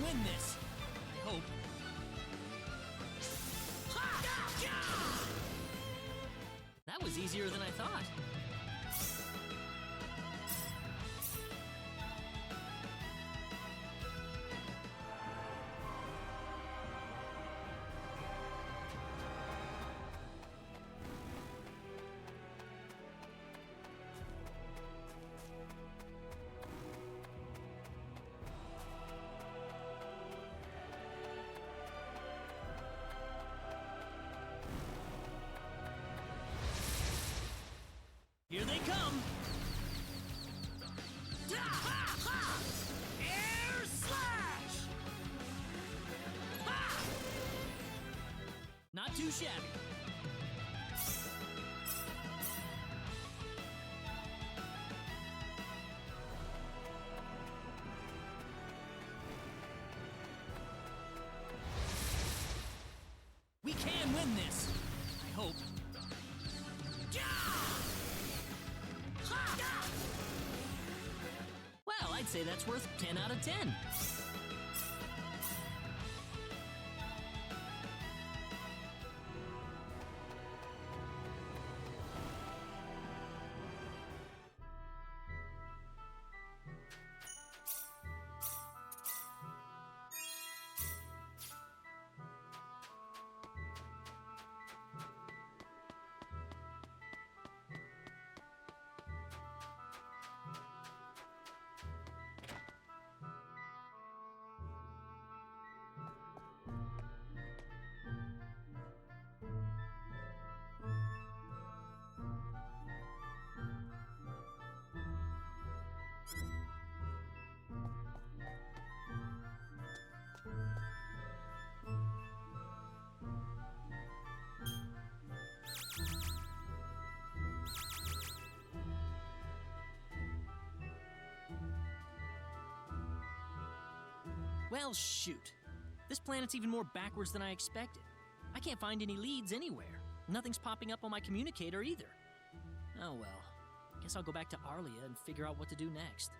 win this! I hope. That was easier than I thought. Here they come! Air slash! Ha! Not too shabby. We can win this, I hope. Well, I'd say that's worth 10 out of 10. Well, shoot. This planet's even more backwards than I expected. I can't find any leads anywhere. Nothing's popping up on my communicator either. Oh well. Guess I'll go back to Arlia and figure out what to do next.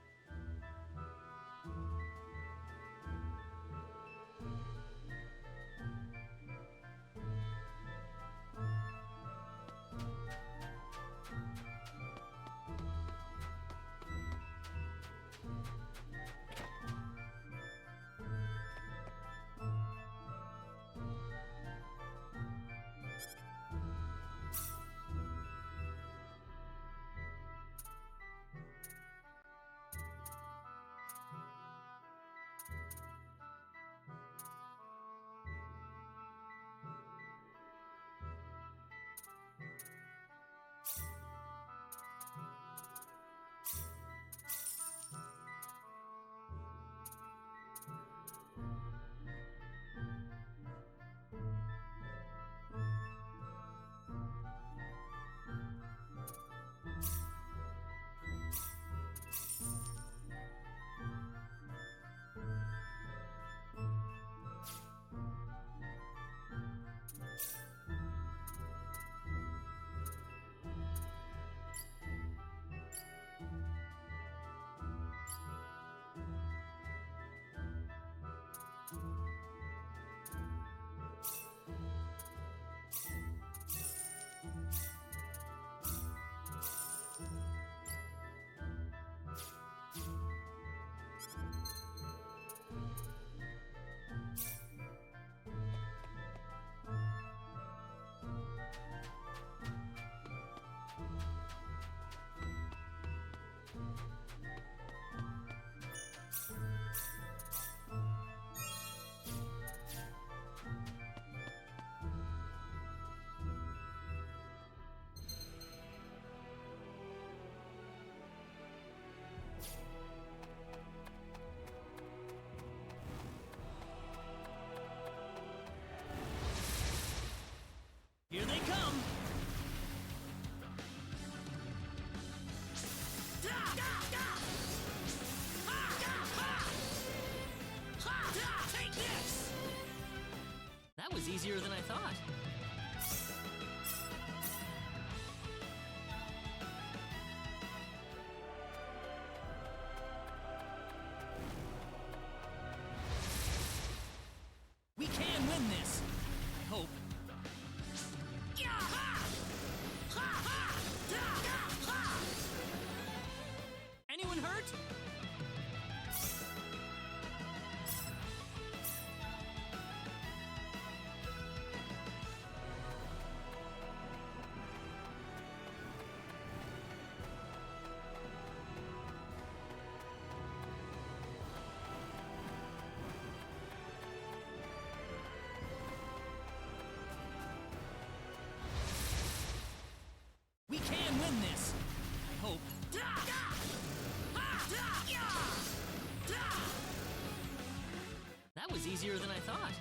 was easier than I thought.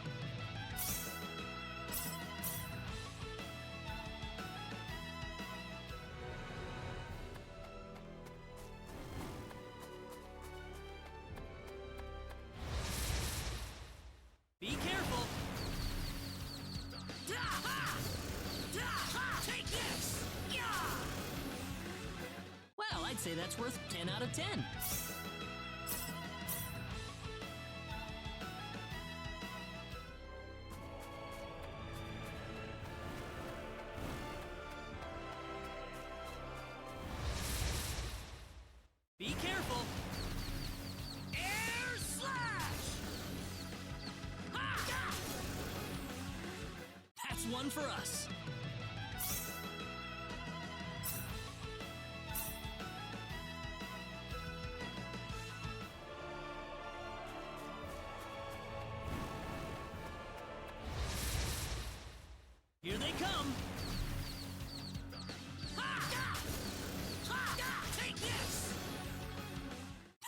Be careful! Take this! Well, I'd say that's worth 10 out of 10. Be careful! Air slash! That's one for us. Here they come. Take this!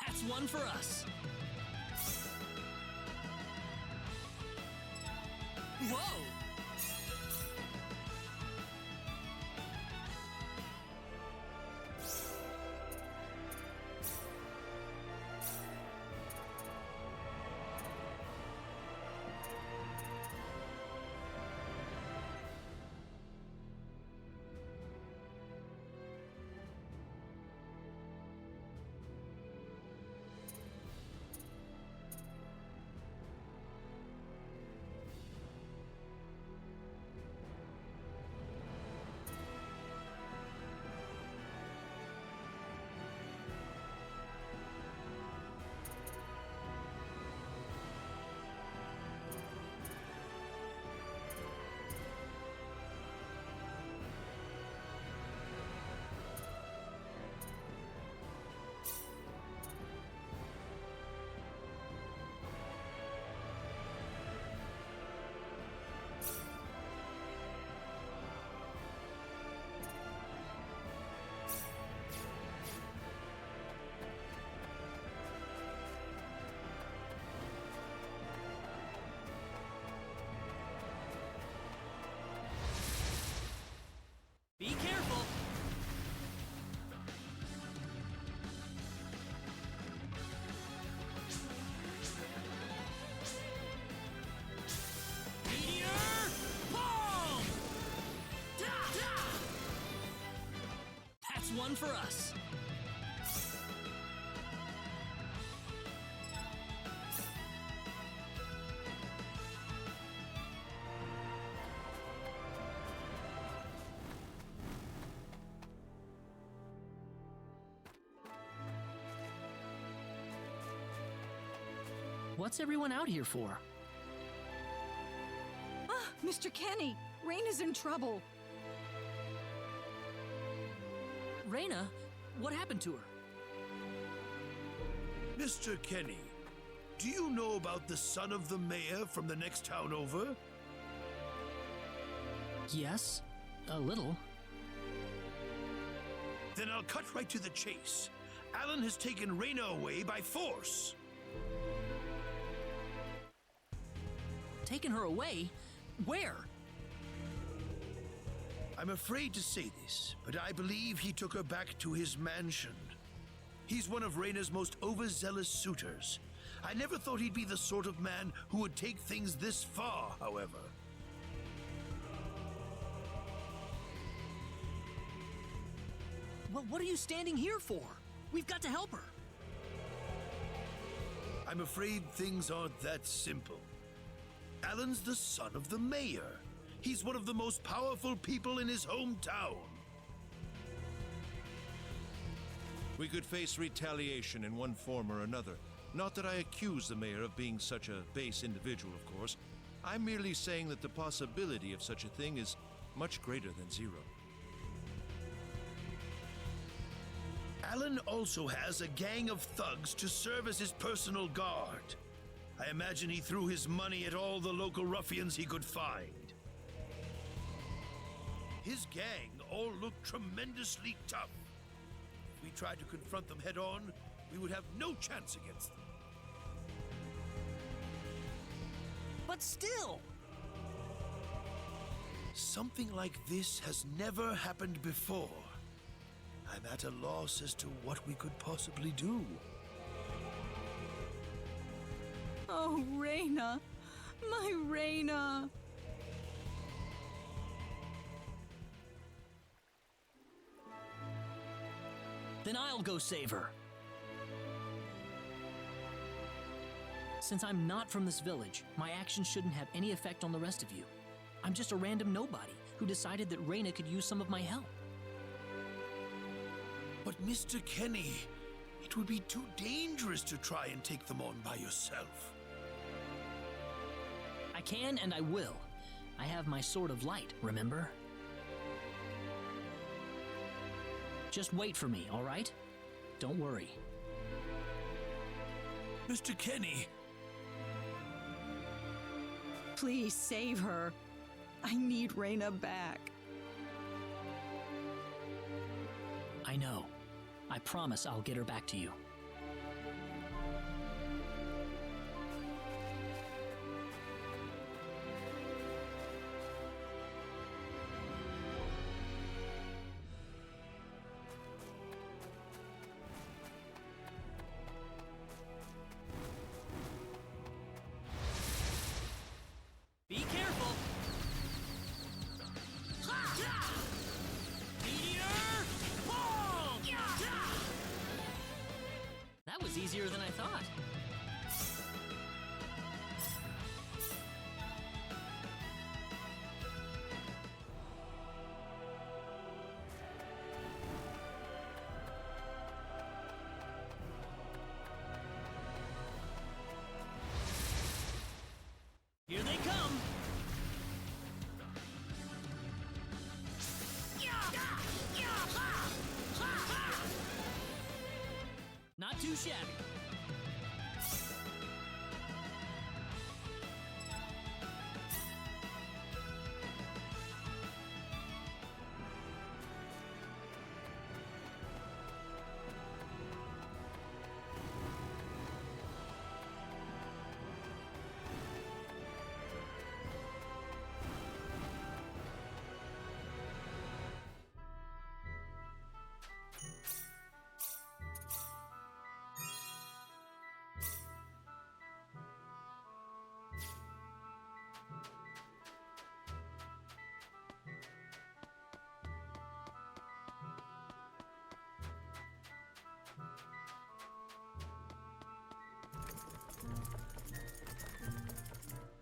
That's one for us. Whoa! Be careful! Meteor bomb! That's one for us. What's everyone out here for? Ah, Mr. Kenny, Raina's in trouble. Raina? What happened to her? Mr. Kenny, do you know about the son of the mayor from the next town over? Yes, a little. Then I'll cut right to the chase. Alan has taken Raina away by force. Taken her away? Where? I'm afraid to say this, but I believe he took her back to his mansion. He's one of Raina's most overzealous suitors. I never thought he'd be the sort of man who would take things this far, however. Well, what are you standing here for? We've got to help her. I'm afraid things aren't that simple. Alan's the son of the mayor. He's one of the most powerful people in his hometown. We could face retaliation in one form or another. Not that I accuse the mayor of being such a base individual, of course. I'm merely saying that the possibility of such a thing is much greater than zero. Alan also has a gang of thugs to serve as his personal guard. I imagine he threw his money at all the local ruffians he could find. His gang all look tremendously tough. If we tried to confront them head on, we would have no chance against them. But still! Something like this has never happened before. I'm at a loss as to what we could possibly do. Oh, Reina. My Reina. Then I'll go save her. Since I'm not from this village, my actions shouldn't have any effect on the rest of you. I'm just a random nobody who decided that Reina could use some of my help. But Mr. Kenny, it would be too dangerous to try and take them on by yourself. I can and I will. I have my sword of light, remember? Just wait for me, all right? Don't worry. Mr. Kenny! Please save her. I need Reina back. I know. I promise I'll get her back to you. Be careful! Meteor ball! That was easier than I thought. Here they come! Not too shabby.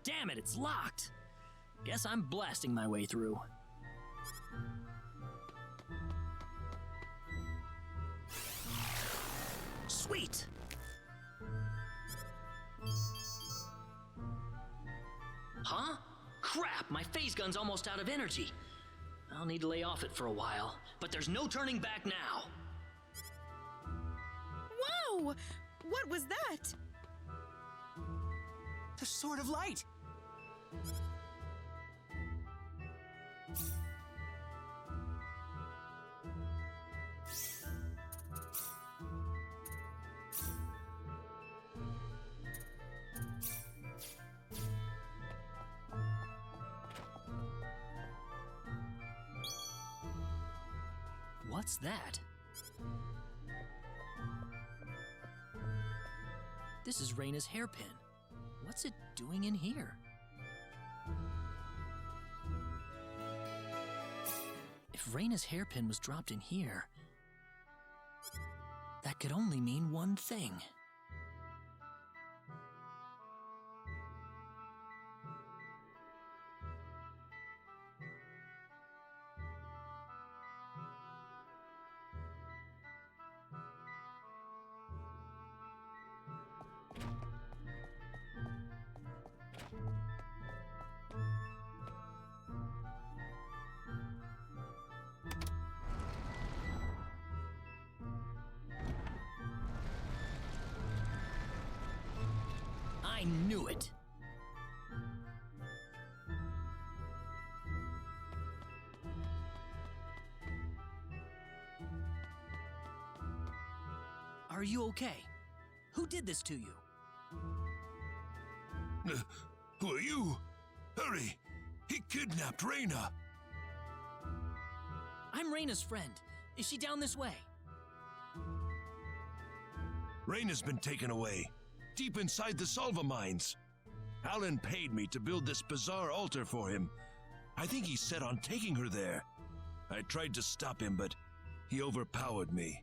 Damn it, it's locked. Guess I'm blasting my way through. Sweet! Huh? Crap, my phase gun's almost out of energy. I'll need to lay off it for a while, but there's no turning back now. Whoa! What was that? The Sword of Light! What's that? This is Reina's hairpin. What's it doing in here? If Reina's hairpin was dropped in here, that could only mean one thing. I knew it! Are you okay? Who did this to you? Who are you? Hurry! He kidnapped Reyna! I'm Reyna's friend. Is she down this way? Reyna's been taken away, deep inside the Salva mines. Alan paid me to build this bizarre altar for him. I think he's set on taking her there. I tried to stop him, but he overpowered me.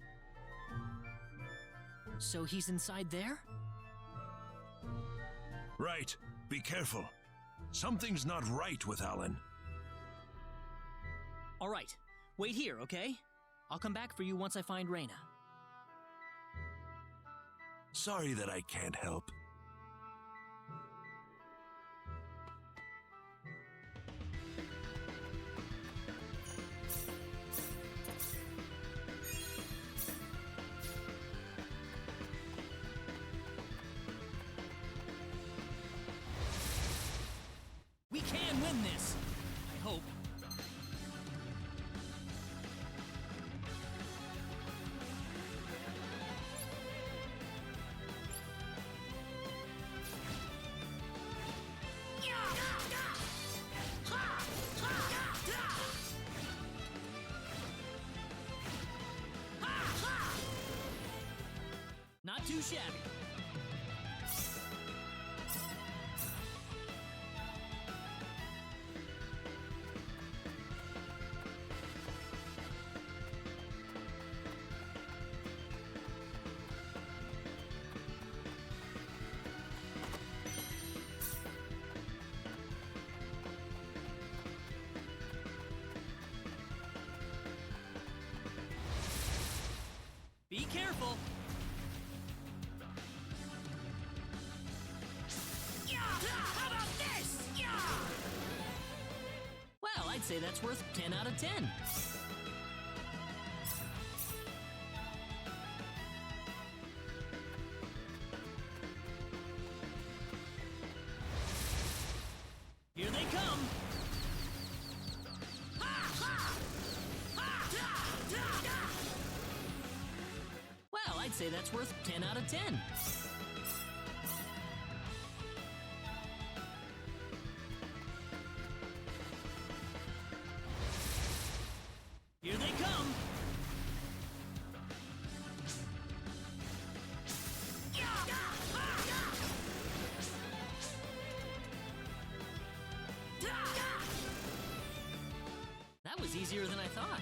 So he's inside there? Right. Be careful. Something's not right with Alan. All right. Wait here, okay? I'll come back for you once I find Reyna. Sorry that I can't help. We can win this! I hope. Not too shabby. Be careful. How about this? Well, I'd say that's worth 10 out of 10. Here they come. Well, I'd say that's worth 10 out of 10. Here they come! That was easier than I thought.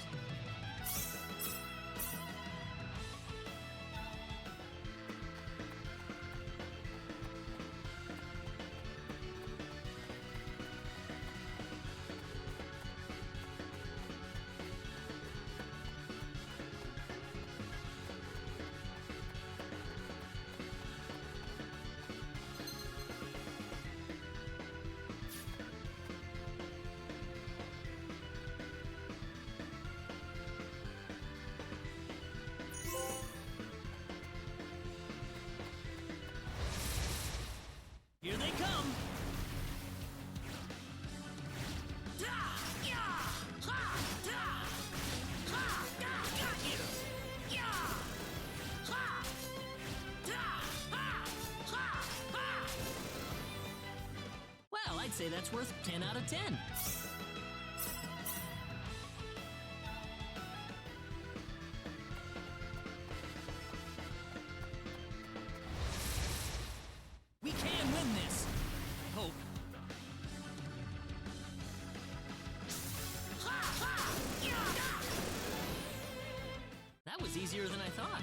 Here they come! Well, I'd say that's worth 10 out of 10. We can win this! I hope. That was easier than I thought.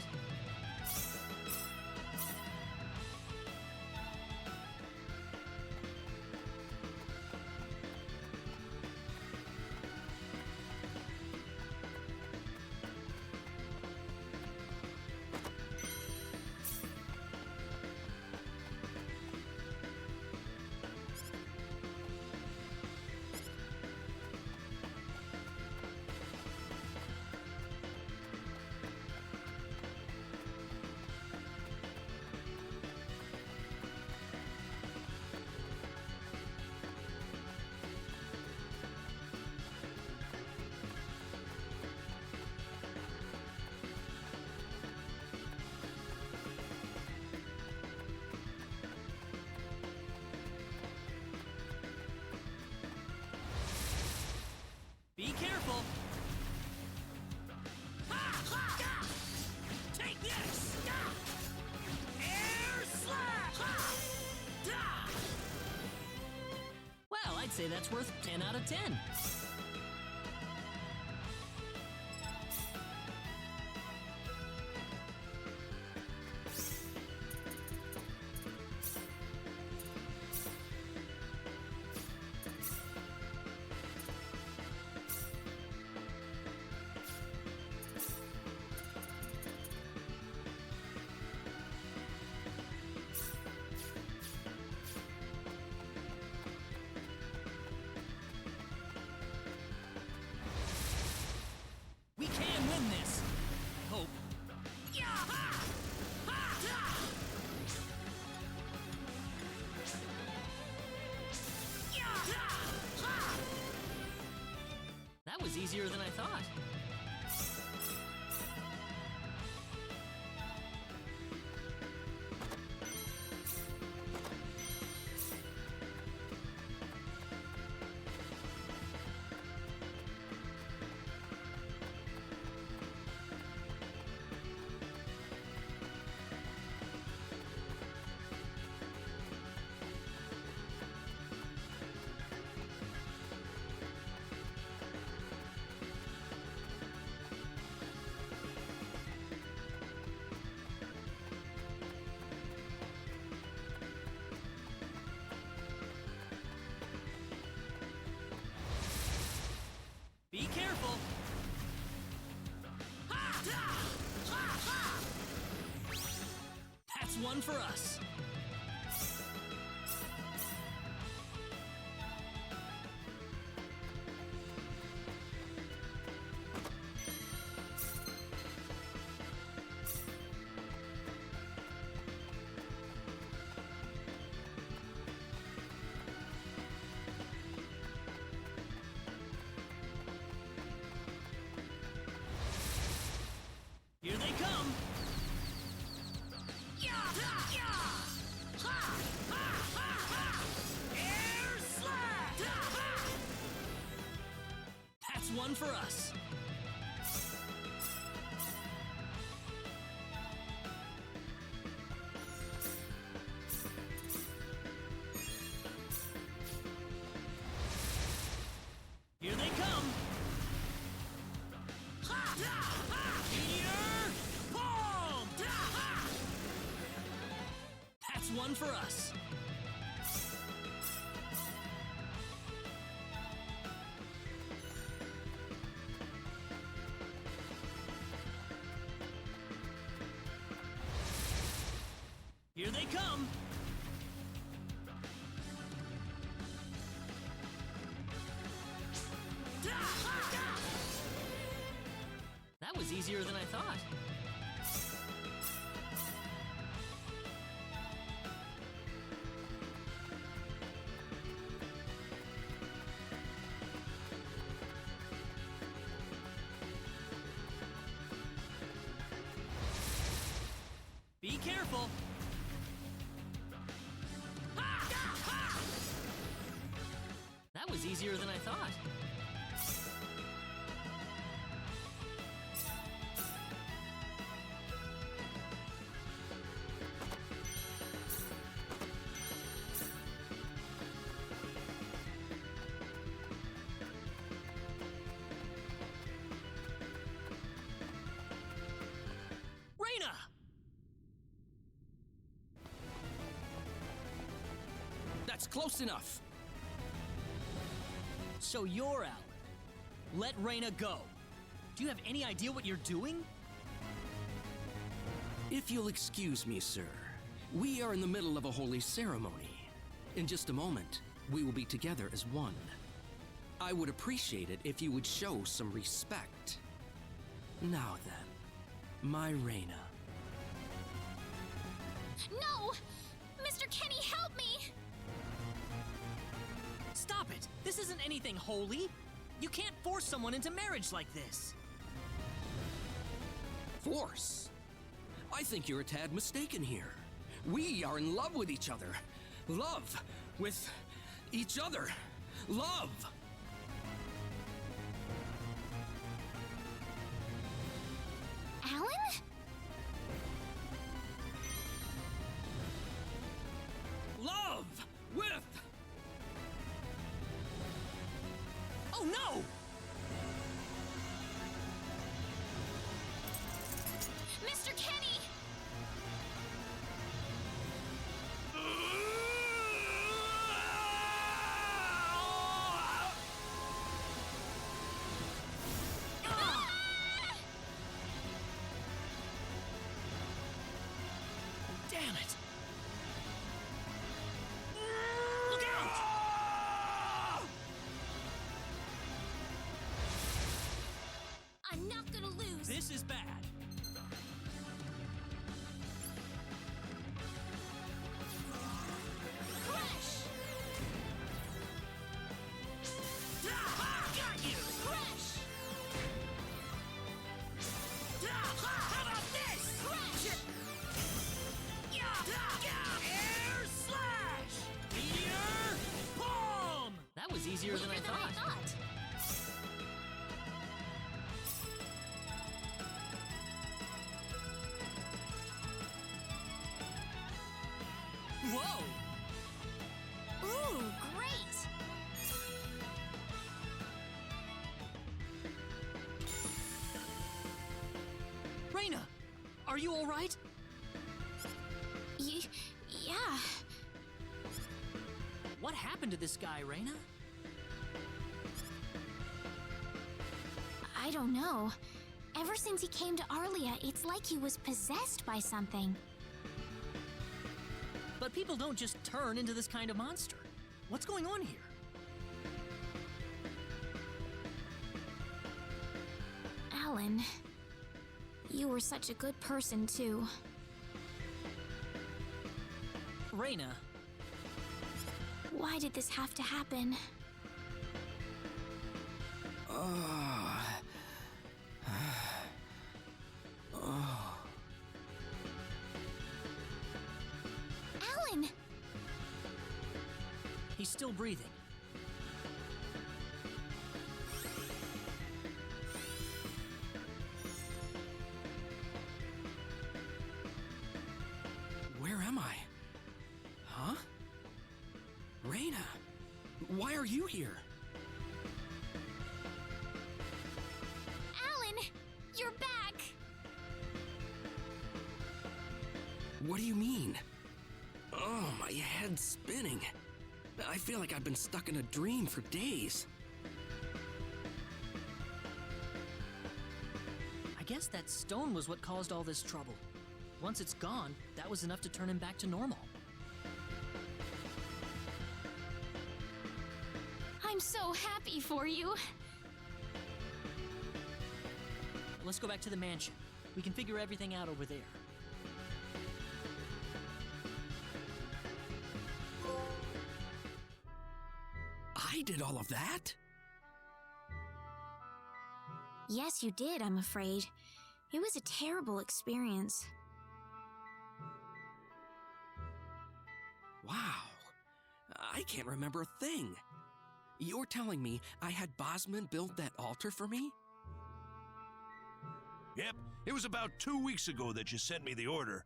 say that's worth 10 out of 10. We can win this! Hope. That was easier than I thought. Be careful! That's one for us. Here they come! Air slap! That's one for us. Here they come! Meteor palm! That's one for us. Here they come! That was easier than I thought. Be careful! That was easier than I thought. Reina! That's close enough. So you're out. Let Reina go. Do you have any idea what you're doing? If you'll excuse me, sir, we are in the middle of a holy ceremony. In just a moment, we will be together as one. I would appreciate it if you would show some respect. Now then, my Reina. No! Mr. Kenny, help me! Stop it! This isn't anything holy! You can't force someone into marriage like this! Force? I think you're a tad mistaken here. We are in love with each other. Love with each other. Love! Alan? Love with This is bad. Crash! Got you! Crash! How about this? Crash! Air slash! Meteor palm! That was easier than I thought. Whoa! Ooh, great! Reina, are you all right? Yeah. What happened to this guy, Reina? I don't know. Ever since he came to Arlia, it's like he was possessed by something. But people don't just turn into this kind of monster. What's going on here? Alan, you were such a good person, too. Reina, Why did this have to happen? Alan! he's still breathing. Where am I? Huh? Reina, why are you here? Alan! You're back! What do you mean? Oh, my head's spinning. I feel like I've been stuck in a dream for days. I guess that stone was what caused all this trouble. Once it's gone, that was enough to turn him back to normal. I'm so happy for you. Let's go back to the mansion. We can figure everything out over there. I did all of that? Yes, you did, I'm afraid. It was a terrible experience. Wow. I can't remember a thing. You're telling me I had Bosman build that altar for me? Yep, it was about 2 weeks ago that you sent me the order.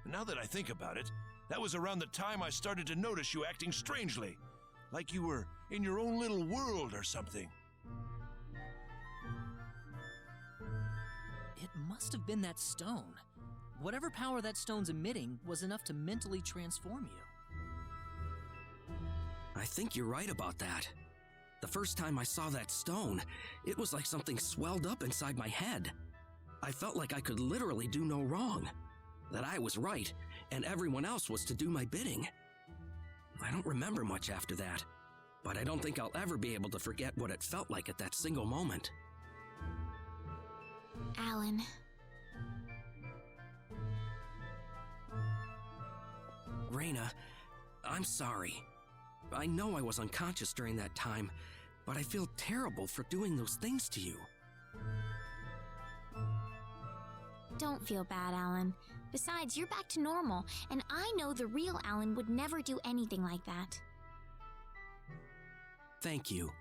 And now that I think about it, that was around the time I started to notice you acting strangely. Like you were in your own little world or something. It must have been that stone. Whatever power that stone's emitting was enough to mentally transform you. I think you're right about that. The first time I saw that stone, it was like something swelled up inside my head. I felt like I could literally do no wrong. That I was right, and everyone else was to do my bidding. I don't remember much after that, but I don't think I'll ever be able to forget what it felt like at that single moment. Alan. Reina, I'm sorry. I know I was unconscious during that time, but I feel terrible for doing those things to you. Don't feel bad, Alan. Besides, you're back to normal, and I know the real Alan would never do anything like that. Thank you.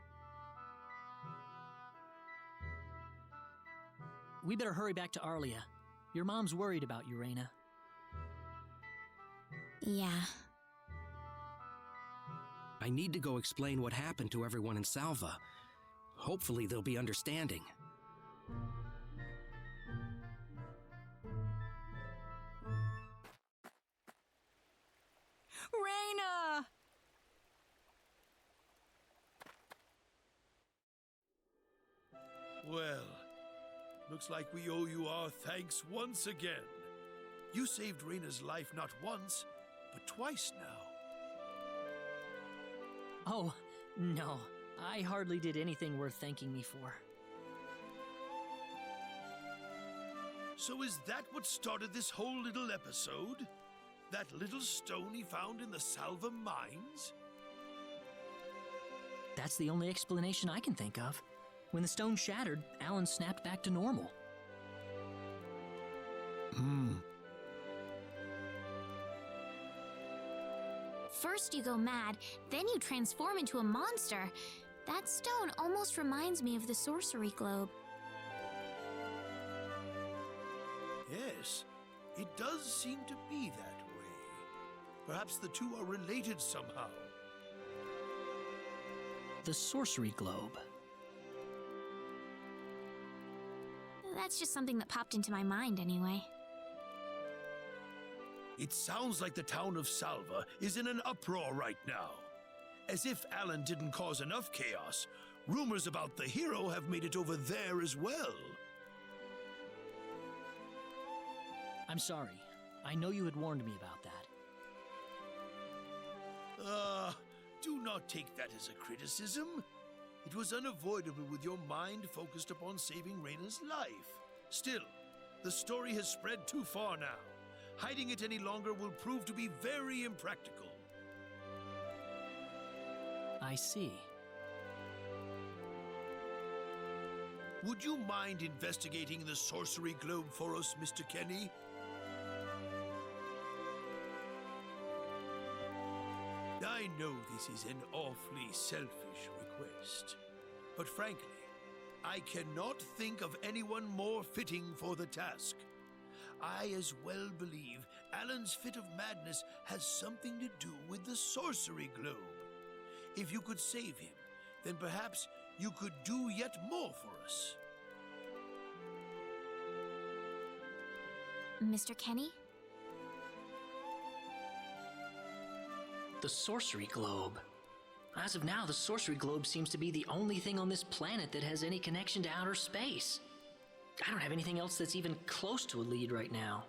We better hurry back to Arlia. Your mom's worried about you, Reina. Yeah. I need to go explain what happened to everyone in Salva. Hopefully they'll be understanding. Reina! Well, looks like we owe you our thanks once again. You saved Reina's life not once, but twice now. Oh, no. I hardly did anything worth thanking me for. So is that what started this whole little episode? That little stone he found in the Salva mines? That's the only explanation I can think of. When the stone shattered, Alan snapped back to normal. First you go mad, then you transform into a monster. That stone almost reminds me of the sorcery globe. Yes, it does seem to be that way. Perhaps the two are related somehow. The sorcery globe. That's just something that popped into my mind anyway. It sounds like the town of Salva is in an uproar right now. As if Alan didn't cause enough chaos, rumors about the hero have made it over there as well. I'm sorry. I know you had warned me about that. Do not take that as a criticism. It was unavoidable with your mind focused upon saving Reyna's life. Still, the story has spread too far now. Hiding it any longer will prove to be very impractical. I see. Would you mind investigating the sorcery globe for us, Mr. Kenny? I know this is an awfully selfish request, but frankly, I cannot think of anyone more fitting for the task. I as well believe Alan's fit of madness has something to do with the sorcery globe. If you could save him, then perhaps you could do yet more for us. Mr. Kenny? The sorcery globe. As of now, the sorcery globe seems to be the only thing on this planet that has any connection to outer space. I don't have anything else that's even close to a lead right now.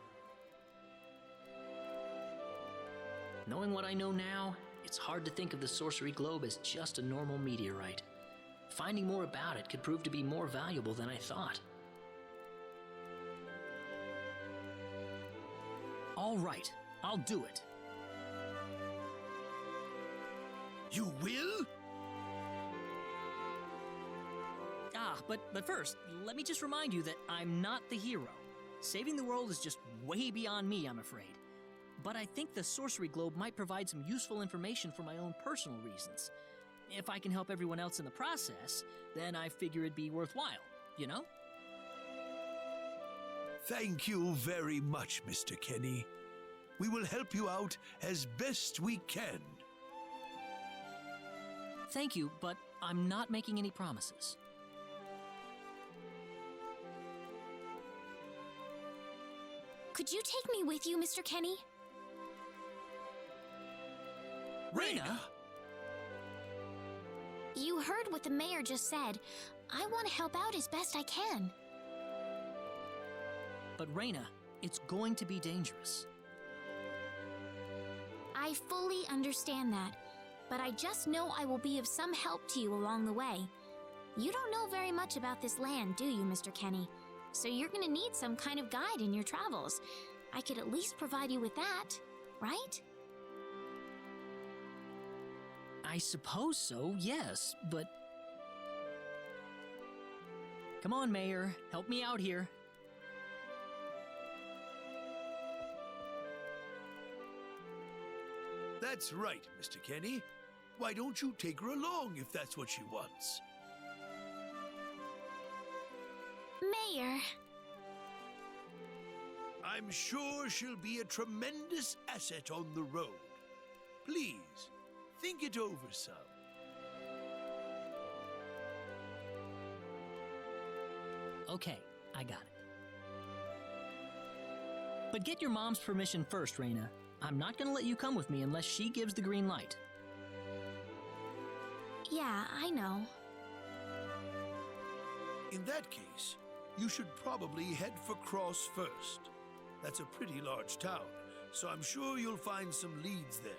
Knowing what I know now, it's hard to think of the sorcery globe as just a normal meteorite. Finding more about it could prove to be more valuable than I thought. All right, I'll do it. You will? But first, let me just remind you that I'm not the hero. Saving the world is just way beyond me, I'm afraid. But I think the sorcery globe might provide some useful information for my own personal reasons. If I can help everyone else in the process, then I figure it'd be worthwhile, you know? Thank you very much, Mr. Kenny. We will help you out as best we can. Thank you, but I'm not making any promises. Could you take me with you, Mr. Kenny? Reyna! You heard what the mayor just said. I want to help out as best I can. But Reyna, it's going to be dangerous. I fully understand that, but I just know I will be of some help to you along the way. You don't know very much about this land, do you, Mr. Kenny? So you're gonna need some kind of guide in your travels. I could at least provide you with that, right? I suppose so, yes, but... Come on, Mayor, help me out here. That's right, Mr. Kenny. Why don't you take her along if that's what she wants? Mayor. I'm sure she'll be a tremendous asset on the road. Please, think it over some. Okay, I got it. But get your mom's permission first, Reyna. I'm not gonna let you come with me unless she gives the green light. Yeah, I know. In that case, you should probably head for Cross first. That's a pretty large town, so I'm sure you'll find some leads there.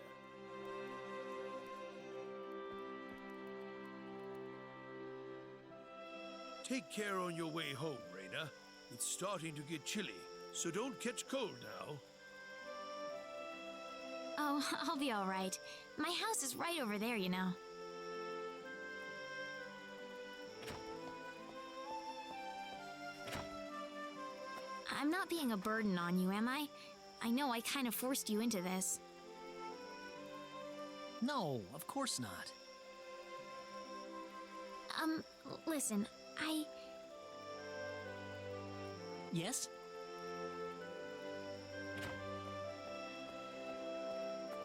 Take care on your way home, Reyna. It's starting to get chilly, so don't catch cold now. Oh, I'll be all right. My house is right over there, you know. I'm not being a burden on you, am I? I know I kind of forced you into this. No, of course not. Listen, Yes?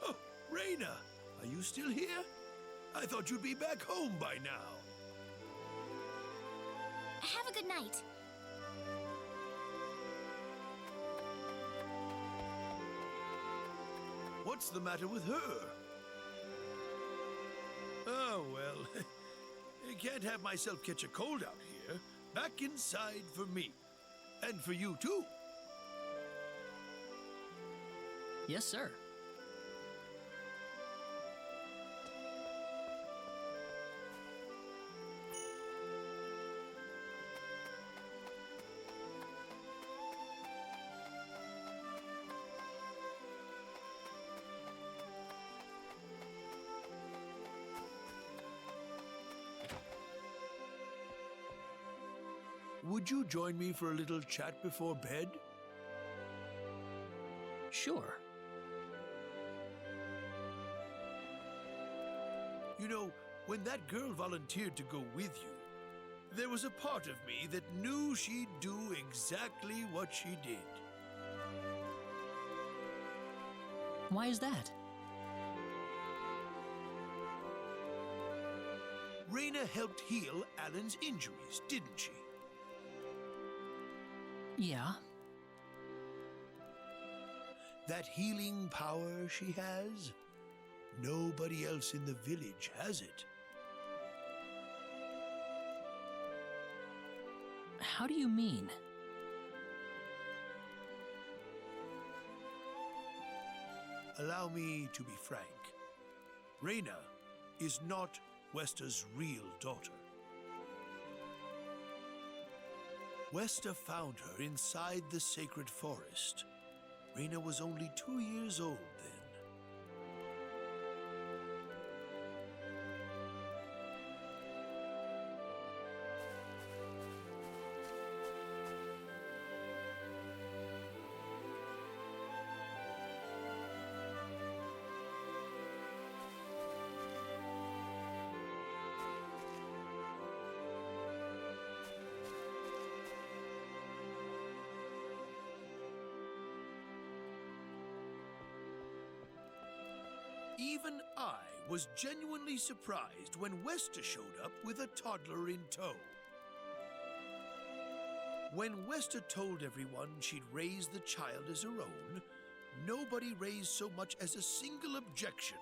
Oh, Raina, are you still here? I thought you'd be back home by now. Have a good night. What's the matter with her? Oh, well, I can't have myself catch a cold out here. Back inside for me. And for you, too. Yes, sir. Would you join me for a little chat before bed? Sure. You know, when that girl volunteered to go with you, there was a part of me that knew she'd do exactly what she did. Why is that? Raina helped heal Alan's injuries, didn't she? Yeah. That healing power she has, nobody else in the village has it. How do you mean? Allow me to be frank. Raina is not Westa's real daughter. Westa found her inside the sacred forest. Raina was only 2 years old then. Even I was genuinely surprised when Westa showed up with a toddler in tow. When Westa told everyone she'd raised the child as her own, nobody raised so much as a single objection.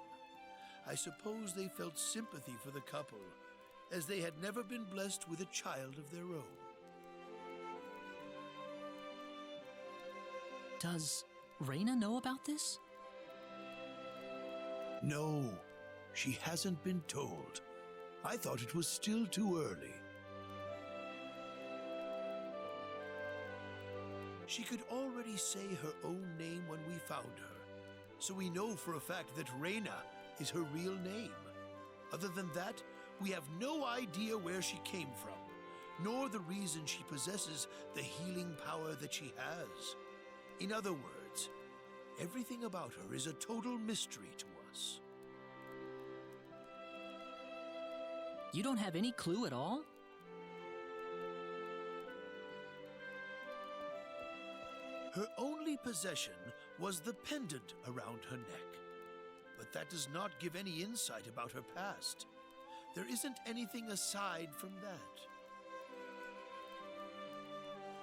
I suppose they felt sympathy for the couple, as they had never been blessed with a child of their own. Does Raina know about this? No, she hasn't been told. I thought it was still too early. She could already say her own name when we found her, so we know for a fact that Raina is her real name. Other than that, we have no idea where she came from, nor the reason she possesses the healing power that she has. In other words, everything about her is a total mystery to us. You don't have any clue at all? Her only possession was the pendant around her neck. But that does not give any insight about her past. There isn't anything aside from that.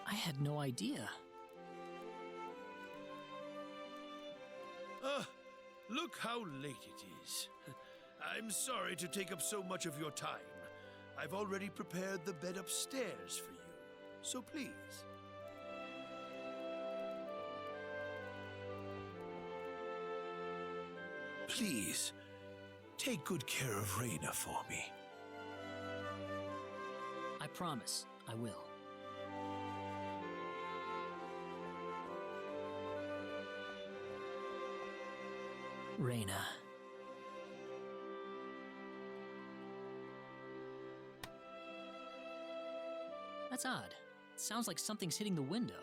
I had no idea. Look how late it is. I'm sorry to take up so much of your time. I've already prepared the bed upstairs for you, so please. Please, take good care of Raina for me. I promise, I will. Reyna. That's odd. Sounds like something's hitting the window.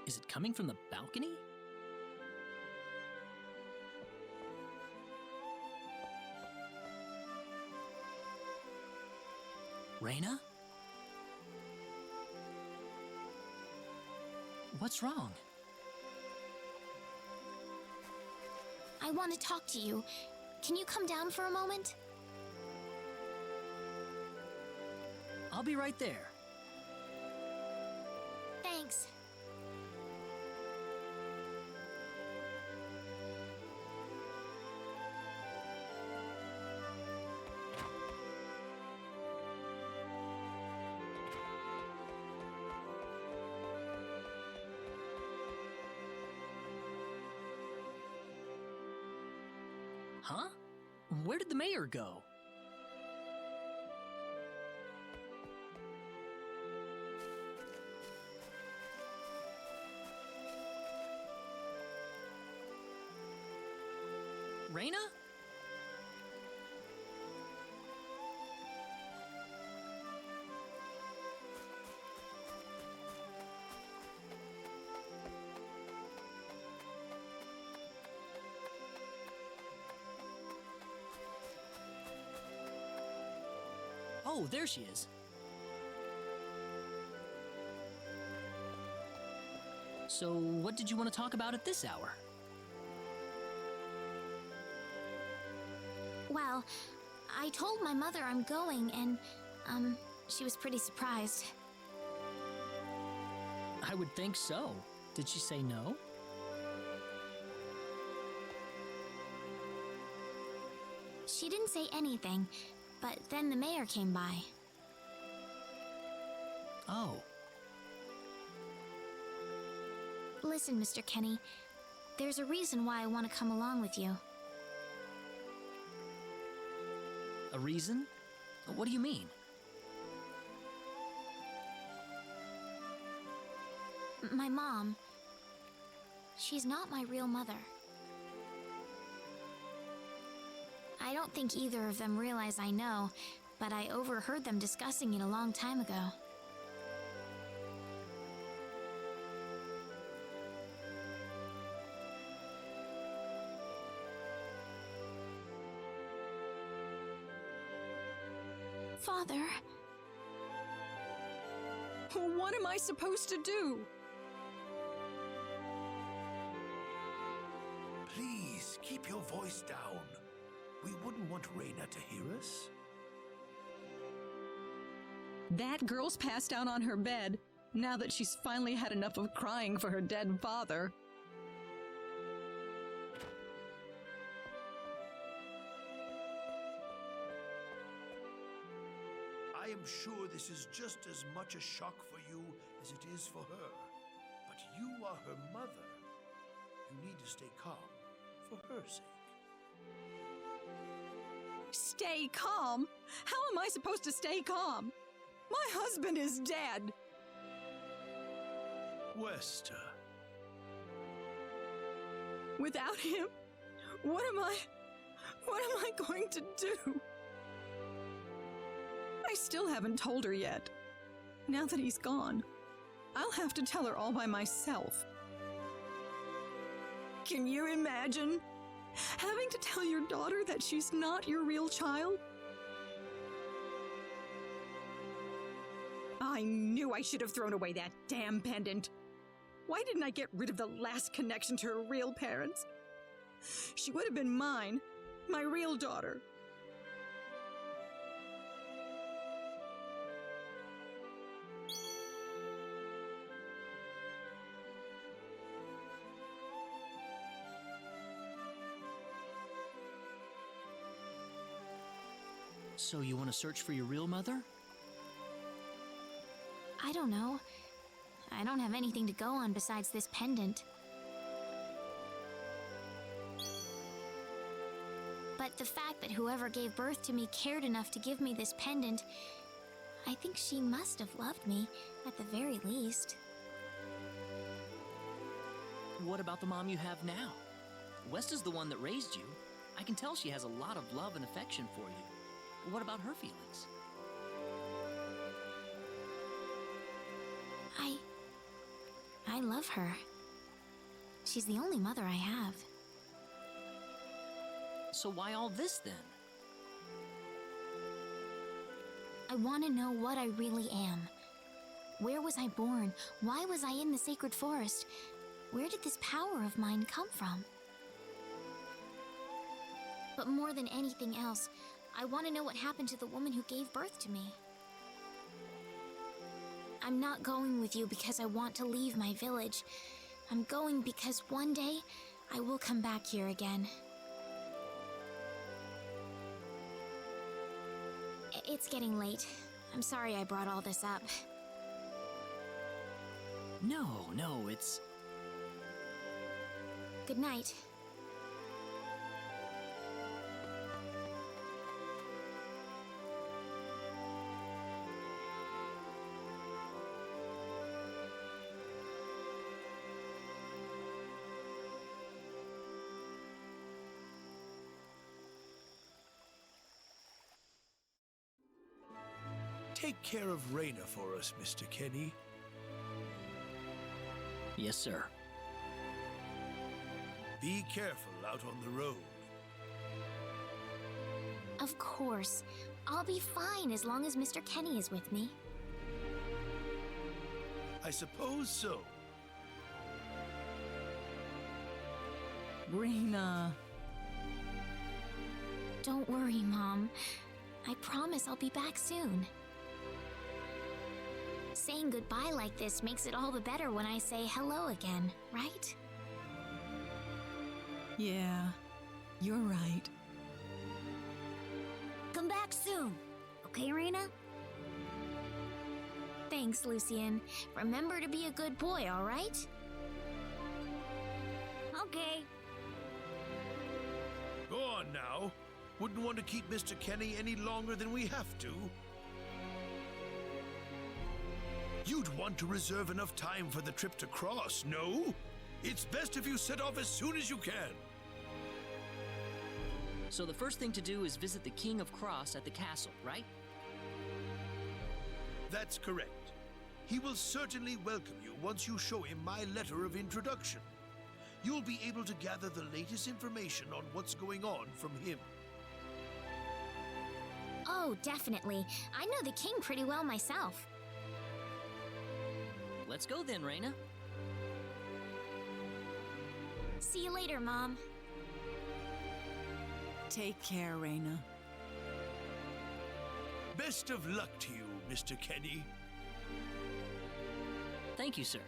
Is it coming from the balcony? Reyna? What's wrong? I want to talk to you. Can you come down for a moment? I'll be right there. Thanks. Huh? Where did the mayor go? Reyna? Oh, there she is. So, what did you want to talk about at this hour? Well, I told my mother I'm going, and, she was pretty surprised. I would think so. Did she say no? She didn't say anything, but then the mayor came by. Oh. Listen, Mr. Kenny, there's a reason why I want to come along with you. A reason? What do you mean? My mom. She's not my real mother. I don't think either of them realize I know, but I overheard them discussing it a long time ago. Father. What am I supposed to do? Please, keep your voice down. We wouldn't want Reyna to hear us. That girl's passed out on her bed, now that she's finally had enough of crying for her dead father. I am sure this is just as much a shock for you as it is for her. But you are her mother. You need to stay calm for her sake. Stay calm? How am I supposed to stay calm? My husband is dead. Wester. Without him, what am I going to do? I still haven't told her yet. Now that he's gone, I'll have to tell her all by myself. Can you imagine having to tell your daughter that she's not your real child? I knew I should have thrown away that damn pendant. Why didn't I get rid of the last connection to her real parents? She would have been mine, my real daughter. So you want to search for your real mother? I don't know. I don't have anything to go on besides this pendant. But the fact that whoever gave birth to me cared enough to give me this pendant, I think she must have loved me, at the very least. What about the mom you have now? Westa's the one that raised you. I can tell she has a lot of love and affection for you. What about her feelings? I love her. She's the only mother I have. So why all this then? I want to know what I really am. Where was I born? Why was I in the sacred forest? Where did this power of mine come from? But more than anything else, I want to know what happened to the woman who gave birth to me. I'm not going with you because I want to leave my village. I'm going because one day I will come back here again. It's getting late. I'm sorry I brought all this up. No, it's... Good night. Take care of Reyna for us, Mr. Kenny. Yes, sir. Be careful out on the road. Of course. I'll be fine as long as Mr. Kenny is with me. I suppose so. Reyna. Don't worry, Mom. I promise I'll be back soon. Saying goodbye like this makes it all the better when I say hello again, right? Yeah, you're right. Come back soon, okay, Reyna? Thanks, Lucien. Remember to be a good boy, all right? Okay. Go on now. Wouldn't want to keep Mr. Kenny any longer than we have to. You'd want to reserve enough time for the trip to Cross, no? It's best if you set off as soon as you can. So the first thing to do is visit the King of Cross at the castle, right? That's correct. He will certainly welcome you once you show him my letter of introduction. You'll be able to gather the latest information on what's going on from him. Oh, definitely. I know the king pretty well myself. Let's go then, Reyna. See you later, Mom. Take care, Reyna. Best of luck to you, Mr. Kenny. Thank you, sir.